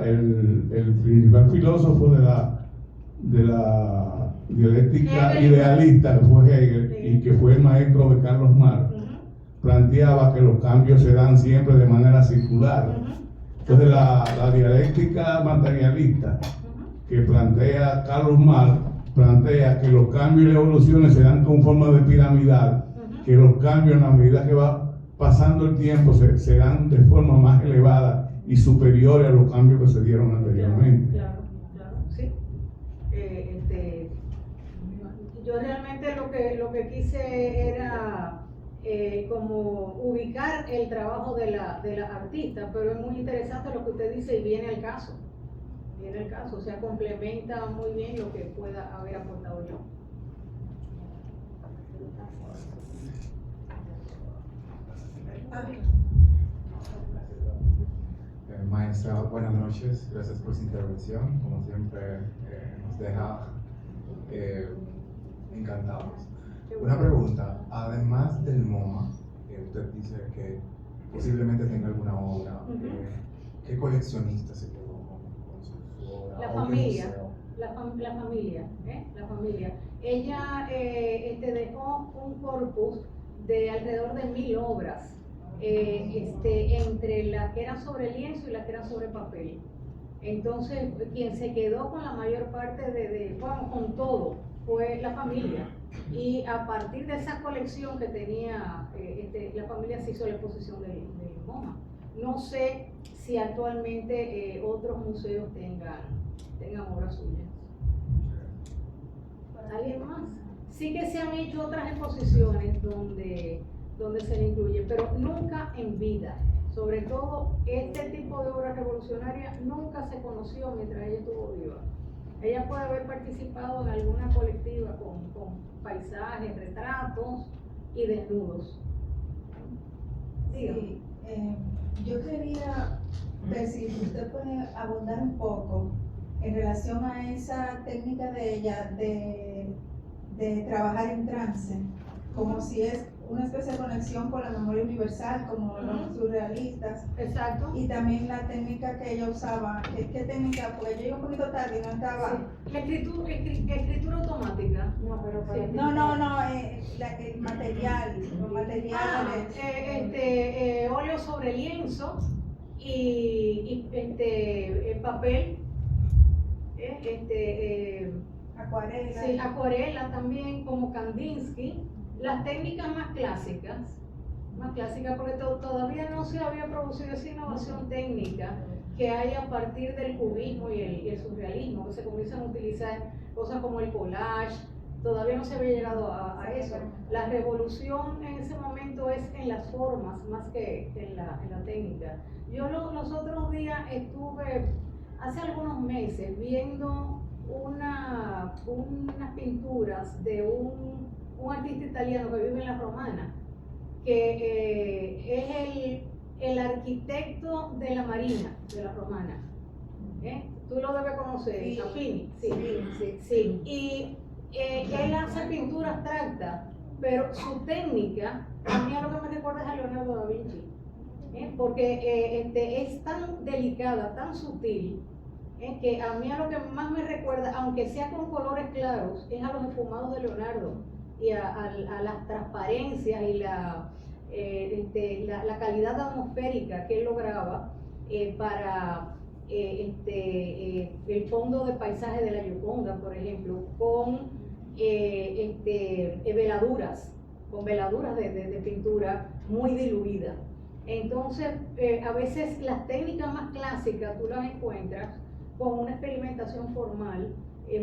El principal filósofo de la dialéctica idealista, que fue Hegel y que fue el maestro de Carlos Marx, planteaba que los cambios se dan siempre de manera circular. Entonces la dialéctica materialista que plantea Carlos Marx plantea que los cambios y las evoluciones se dan con forma de piramidal, que los cambios en la medida que va pasando el tiempo se dan de forma más elevada y superiores a los cambios que se dieron anteriormente. Claro, sí. Yo realmente lo que quise era como ubicar el trabajo de la artista, pero es muy interesante lo que usted dice y viene al caso, o sea, complementa muy bien lo que pueda haber aportado yo. Maestra, buenas noches, gracias por su intervención, como siempre nos deja encantados. Una pregunta, además del MoMA, usted dice que posiblemente tenga alguna obra, ¿qué coleccionista se quedó con su obra? La ¿O qué familia, museo? la familia. Ella dejó un corpus de alrededor de 1000 obras, entre las que eran sobre lienzo y las que eran sobre papel. Entonces, quien se quedó con la mayor parte con todo, fue la familia. Y a partir de esa colección que tenía la familia, se hizo la exposición del MoMA. No sé si actualmente otros museos tengan obras suyas. ¿Alguien más? Sí que se han hecho otras exposiciones donde se le incluye, pero nunca en vida. Sobre todo, este tipo de obra revolucionaria nunca se conoció mientras ella estuvo viva. Ella puede haber participado en alguna colectiva con paisajes, retratos y desnudos. Sí, yo quería ver si usted puede abundar un poco en relación a esa técnica de ella de trabajar en trance, como si es una especie de conexión con la memoria universal, como los surrealistas. Exacto. Y también la técnica que ella usaba, ¿qué técnica? Porque yo llegué un poquito tarde y no estaba. Sí. Escritura automática. No, pero sí. El material, los materiales. Óleo sobre lienzo y papel. Acuarela. Sí, acuarela también, como Kandinsky. Las técnicas más clásicas, porque todavía no se había producido esa innovación técnica que hay a partir del cubismo y el surrealismo, que se comienzan a utilizar cosas como el collage. Todavía no se había llegado a eso. La revolución en ese momento es en las formas más que en la técnica. Yo los otros días estuve, hace algunos meses, viendo unas pinturas de un artista italiano que vive en la Romana, que es el arquitecto de la Marina de la Romana. Tú lo debes conocer, Sí. Affini. Sí. Y él hace pintura abstracta, pero su técnica a mí a lo que me recuerda es a Leonardo da Vinci, porque es tan delicada, tan sutil, que a mí a lo que más me recuerda, aunque sea con colores claros, es a los esfumados de Leonardo y a las transparencias y la calidad atmosférica que él lograba para el fondo de paisaje de la Gioconda, por ejemplo, con veladuras, de pintura muy diluida. Entonces, a veces las técnicas más clásicas tú las encuentras con una experimentación formal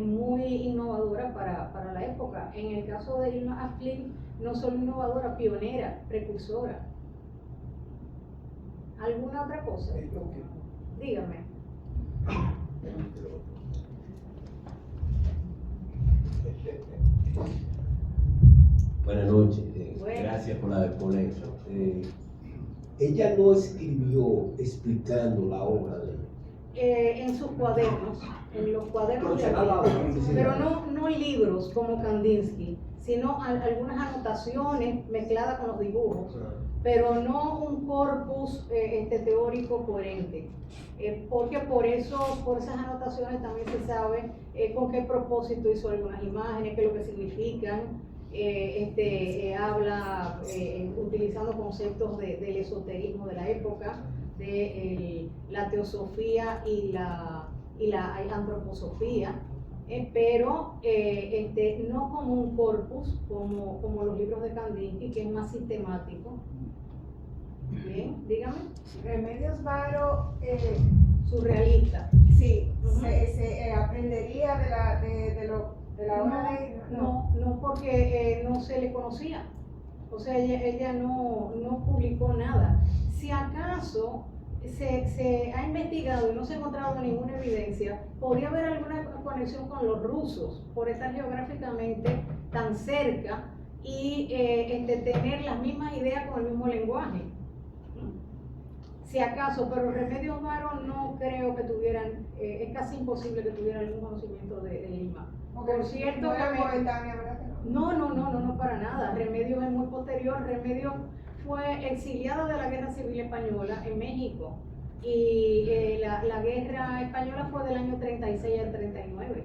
muy innovadora para la época. En el caso de Irma Asplin, no solo innovadora, pionera, precursora. ¿Alguna otra cosa? Dígame. Buenas noches, Bueno. gracias por la ponencia. Ella no escribió explicando la obra de ella. En sus cuadernos, en los cuadernos de Pero será artistas, la- pero no libros como Kandinsky, sino algunas anotaciones mezcladas con los dibujos, pero no un corpus teórico coherente, porque por esas anotaciones también se sabe con qué propósito hizo algunas imágenes, qué es lo que significan. Habla utilizando conceptos del esoterismo de la época, de la teosofía y la antroposofía, pero no como un corpus, como los libros de Kandinsky, que es más sistemático. Bien, dígame. Remedios Varo, Surrealista. sí, Ujú. se aprendería de la obra de... No, porque no se le conocía. O sea, ella no publicó nada. Si acaso se ha investigado y no se ha encontrado ninguna evidencia, podría haber alguna conexión con los rusos por estar geográficamente tan cerca y tener las mismas ideas con el mismo lenguaje. Si acaso, pero Remedios Varo no creo que tuvieran, es casi imposible que tuvieran algún conocimiento de Lima. Por cierto, no era que coetánea, ¿verdad que no? no, para nada. Remedios es muy posterior. Remedios fue exiliada de la Guerra Civil Española en México y la Guerra Española fue del año 36 al 39.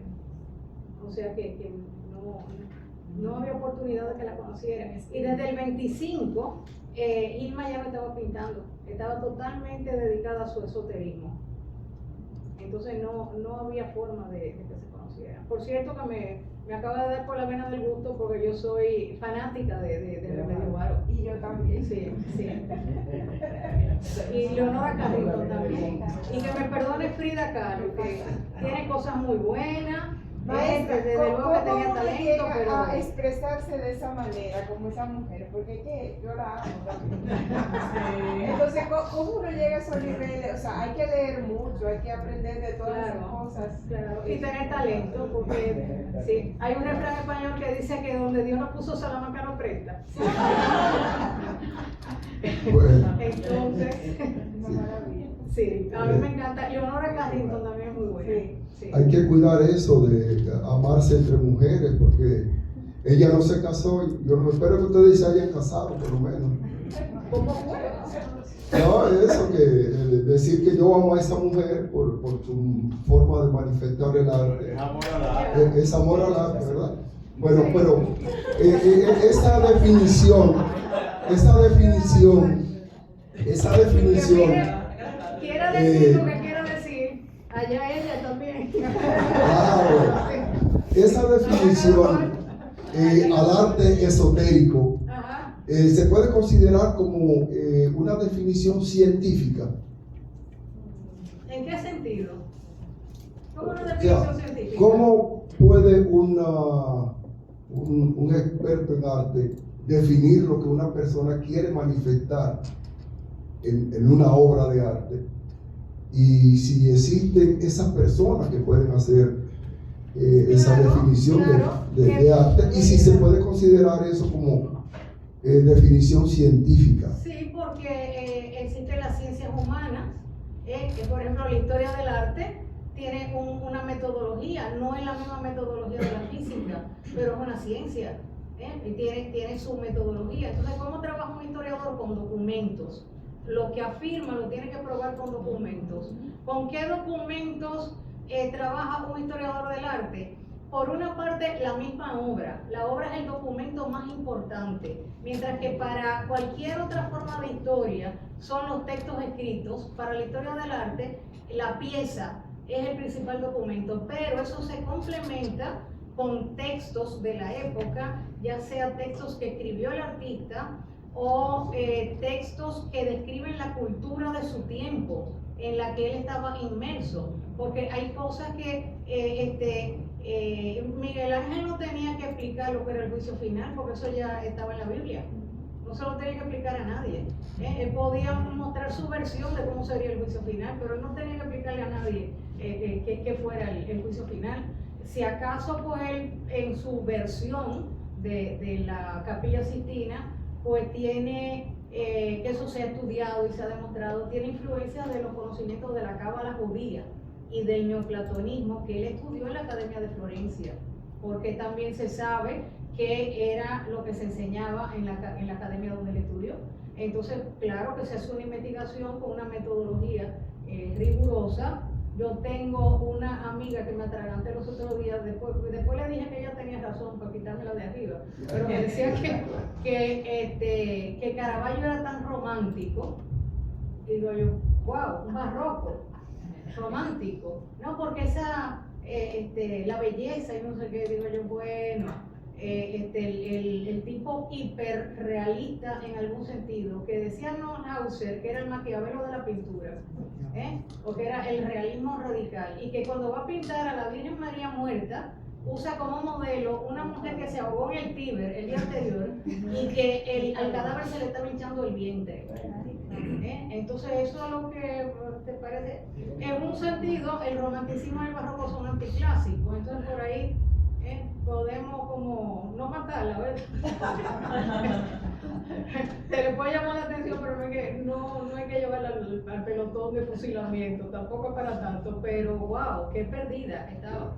O sea que no había oportunidad de que la conocieran. Y desde el 25, Irma ya no estaba pintando, estaba totalmente dedicada a su esoterismo. Entonces no había forma de que se conociera. Por cierto que me acaba de dar por la vena del gusto porque yo soy fanática de Remedios Varo. Y yo también. Sí. Y Leonora Carrington también. Y que me perdone Frida Kahlo, que tiene cosas muy buenas. Maestra, Desde luego que ¿cómo tenía uno talento, llega pero a expresarse de esa manera, como esa mujer? Porque es que yo la amo también. Entonces, ¿cómo uno llega a esos niveles? O sea, hay que leer mucho, hay que aprender de todas esas cosas. Claro, y tener talento, porque sí, hay un refrán español que dice que donde Dios no puso Salamanca no presta. Bueno, Entonces, Una maravilla. sí, a mí me encanta. Leonora Carrington también es muy buena. Sí. hay que cuidar eso de amarse entre mujeres, porque ella no se casó. Yo no espero que ustedes se hayan casado, por lo menos. ¿Cómo fue? No, eso que decir que yo amo a esa mujer por su forma de manifestar el arte. Es amor al arte, ¿verdad? Bueno, pero esa definición. Quiera decir lo que quiera decir, allá ella también. Bueno, esa definición al arte esotérico Ajá. se puede considerar como una definición científica. ¿En qué sentido? ¿Cómo una O sea, definición científica? ¿cómo puede un experto en arte definir lo que una persona quiere manifestar en una obra de arte? Y si existen esas personas que pueden hacer esa Claro, definición claro, de arte, y si se puede considerar eso como definición científica. Sí, porque existen las ciencias humanas, que por ejemplo la historia del arte tiene una metodología, no es la misma metodología de la física, pero es una ciencia, y tiene su metodología. Entonces, ¿cómo trabaja un historiador? Con documentos. Lo que afirma lo tiene que probar con documentos. ¿Con qué documentos trabaja un historiador del arte? por una parte, la misma obra. La obra es el documento más importante, mientras que para cualquier otra forma de historia son los textos escritos. Para la historia del arte, la pieza es el principal documento, pero eso se complementa con textos de la época, ya sea textos que escribió el artista o textos que describen la cultura de su tiempo en la que él estaba inmerso, porque hay cosas que Miguel Ángel no tenía que explicar lo que era el juicio final, porque eso ya estaba en la Biblia, no se lo tenía que explicar a nadie. Él podía mostrar su versión de cómo sería el juicio final, pero él no tenía que explicarle a nadie que fuera el juicio final. Si acaso, pues él en su versión de la Capilla Sixtina, pues tiene, que eso se ha estudiado y se ha demostrado, tiene influencia de los conocimientos de la cábala judía y del neoplatonismo que él estudió en la Academia de Florencia, porque también se sabe que era lo que se enseñaba en la academia donde él estudió. Entonces, claro que se hace una investigación con una metodología rigurosa. Yo tengo una amiga que me atraganté los otros días, después le dije que ella tenía razón para quitármela de arriba, pero me decía que Caravaggio era tan romántico, y digo yo, wow, un barroco romántico, no, porque esa, la belleza y no sé qué, digo yo, bueno, el tipo hiperrealista en algún sentido, que decía Hauser que era el Maquiavelo de la pintura, o que era el realismo radical, y que cuando va a pintar a la Virgen María muerta, usa como modelo una mujer que se ahogó en el Tíber el día anterior y que al cadáver se le estaba hinchando el vientre. Entonces eso es lo que te parece. En un sentido, el romanticismo y el barroco son anticlásicos, entonces por ahí podemos como no matarla, ¿verdad? Se le puede llamar la atención, pero no hay que llevarla al pelotón de fusilamiento, tampoco es para tanto, pero wow, qué perdida estaba.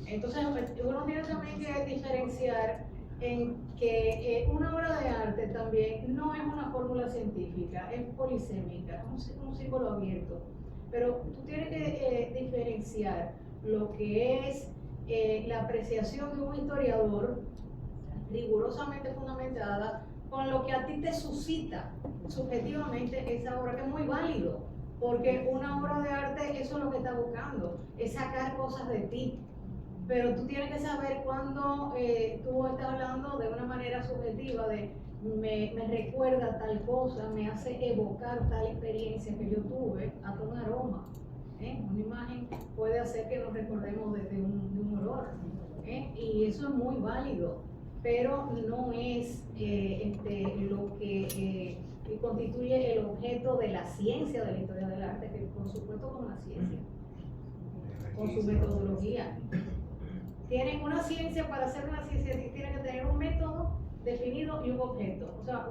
Entonces uno tiene también que diferenciar en que una obra de arte también no es una fórmula científica, es polisémica, es un círculo abierto, pero tú tienes que diferenciar lo que es la apreciación de un historiador rigurosamente fundamentada con lo que a ti te suscita subjetivamente esa obra, que es muy válido, porque una obra de arte eso es lo que está buscando, es sacar cosas de ti, pero tú tienes que saber cuando tú estás hablando de una manera subjetiva de me recuerda tal cosa, me hace evocar tal experiencia que yo tuve, hasta un aroma. Una imagen puede hacer que nos recordemos de un olor, y eso es muy válido, pero no es lo que constituye el objeto de la ciencia de la historia del arte, que por supuesto con la ciencia, con su metodología. Tienen una ciencia, para hacer una ciencia tiene que tener un método definido y un objeto, o sea,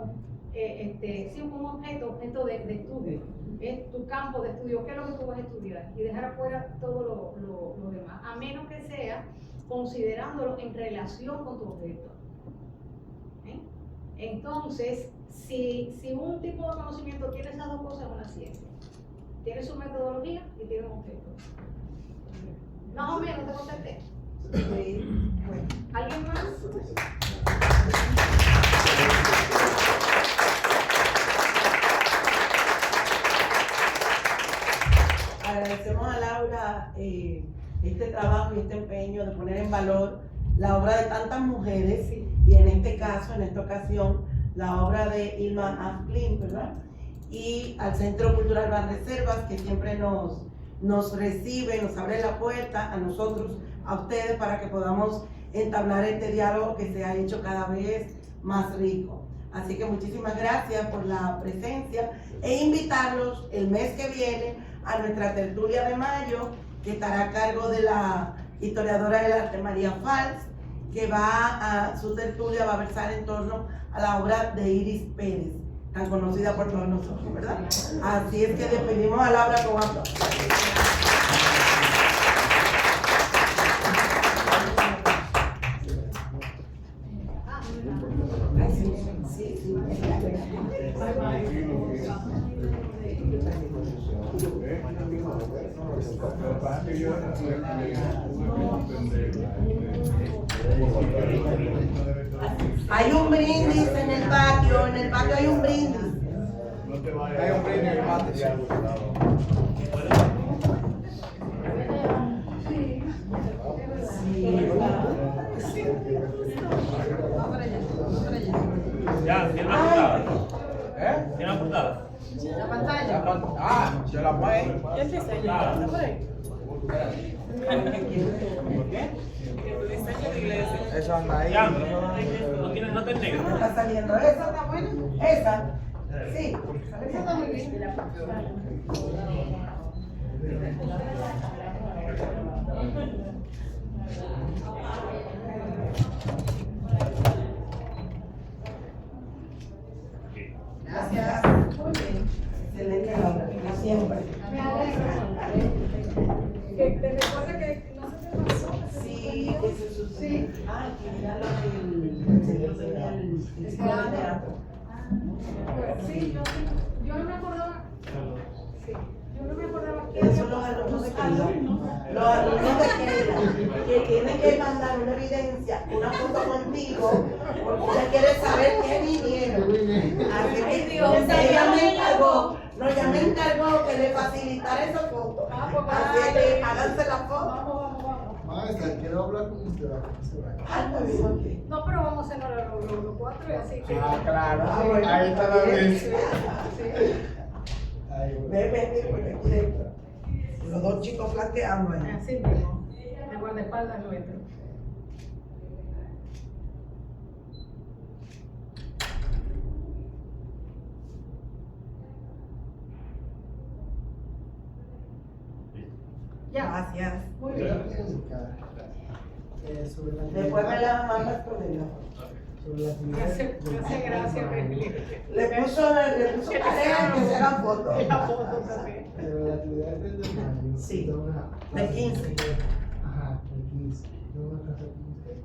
sí, un objeto de estudio, es tu campo de estudio, qué es lo que tú vas a estudiar, y dejar afuera todo lo demás, a menos que sea considerándolo en relación con tu objeto. Entonces, si un tipo de conocimiento tiene esas dos cosas, es una ciencia, tiene su metodología y tiene un objeto. Más o menos te contesté. Bueno, ¿alguien más? Agradecemos a Laura este trabajo y este empeño de poner en valor la obra de tantas mujeres, y en este caso, en esta ocasión, la obra de Irma Asplin, ¿verdad? Y al Centro Cultural Banreservas, que siempre nos recibe, nos abre la puerta a nosotros, a ustedes, para que podamos entablar este diálogo que se ha hecho cada vez más rico. Así que muchísimas gracias por la presencia, e invitarlos el mes que viene a nuestra tertulia de mayo, que estará a cargo de la historiadora del arte María Fals, que su tertulia va a versar en torno a la obra de Iris Pérez, tan conocida por todos nosotros, ¿verdad? Así es que despedimos a Laura con aplausos. Hay un brindis en el patio hay un brindis. Hay un premio en el mate. Ya, tiene una portada. Tiene una portada. La pantalla. Yo la pagué. Ya empieza, ya. ¿Está por ahí? Eso anda ahí. Ya. No tiene nota en negro. ¿Está saliendo esa? ¿Está buena? ¿Esa? Sí. Esa está muy bien. Gracias. Muy bien. Excelente obra, como siempre. Me alegra. Que te recuerda que no se te pasó. Sí, eso es sí. Ah, que ya el señor tenía el ciclo de teatro. Sí, yo no me acordaba. Sí, yo no me acordaba que Esos son los alumnos de Keila. Los alumnos de Keila que tienen que mandar una evidencia, una foto contigo, porque ella quiere saber qué vinieron. Así que ella me encargó que le facilitara esa foto. Así que háganse la foto. Maestra, quiero hablar con usted. Ah, está bien, ok. no, pero vamos a hacer los cuatro y así que. Claro. Bueno, Ahí está la vez. Sí. Ve, porque aquí dentro. Los dos chicos flaqueando ahí. Así mismo. De guardaespaldas nuestro. Ya. Gracias. Muy bien. Después me la mandas por el Me hace gracia verle. Le puso tarea que se hagan fotos. La foto también. Pero la actividad es desde mayo. Sí, Una- de 15. Ajá, de 15. No una casa 15,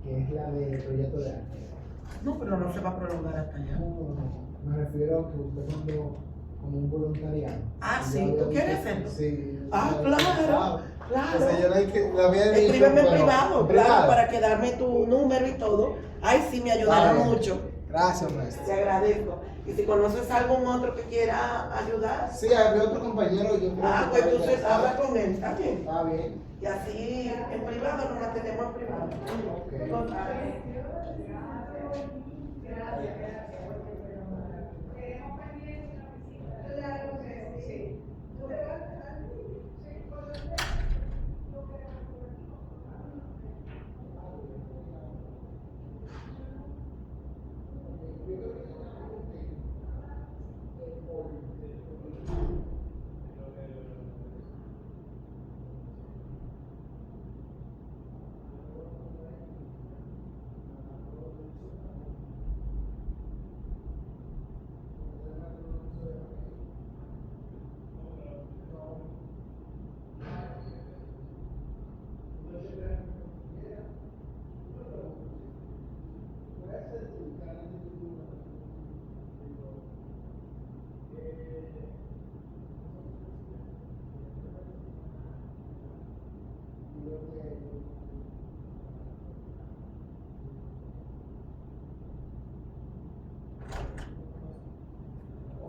que es la de proyecto de arte. No, pero no se va a prolongar hasta allá. No, me refiero a que usted mandó como un voluntariado. Ah, Y sí, yo había ¿tú quieres dicho- hacerlo? Sí. Ah, ya claro, pensaba. claro. Entonces yo le había dicho. Escríbeme en bueno, privado, claro, para que darme tu número y todo. Ay, sí, me ayudará Vale. mucho. Gracias, maestro. Te agradezco. Y si conoces a algún otro que quiera ayudar, Sí, había otro compañero. Yo creo ah, que pues ya entonces sabe. habla con él, ¿está bien? Está bien. Y así en privado nos mantenemos en privado. Ok.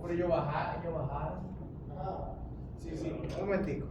Pero yo bajar. Sí, un momentico.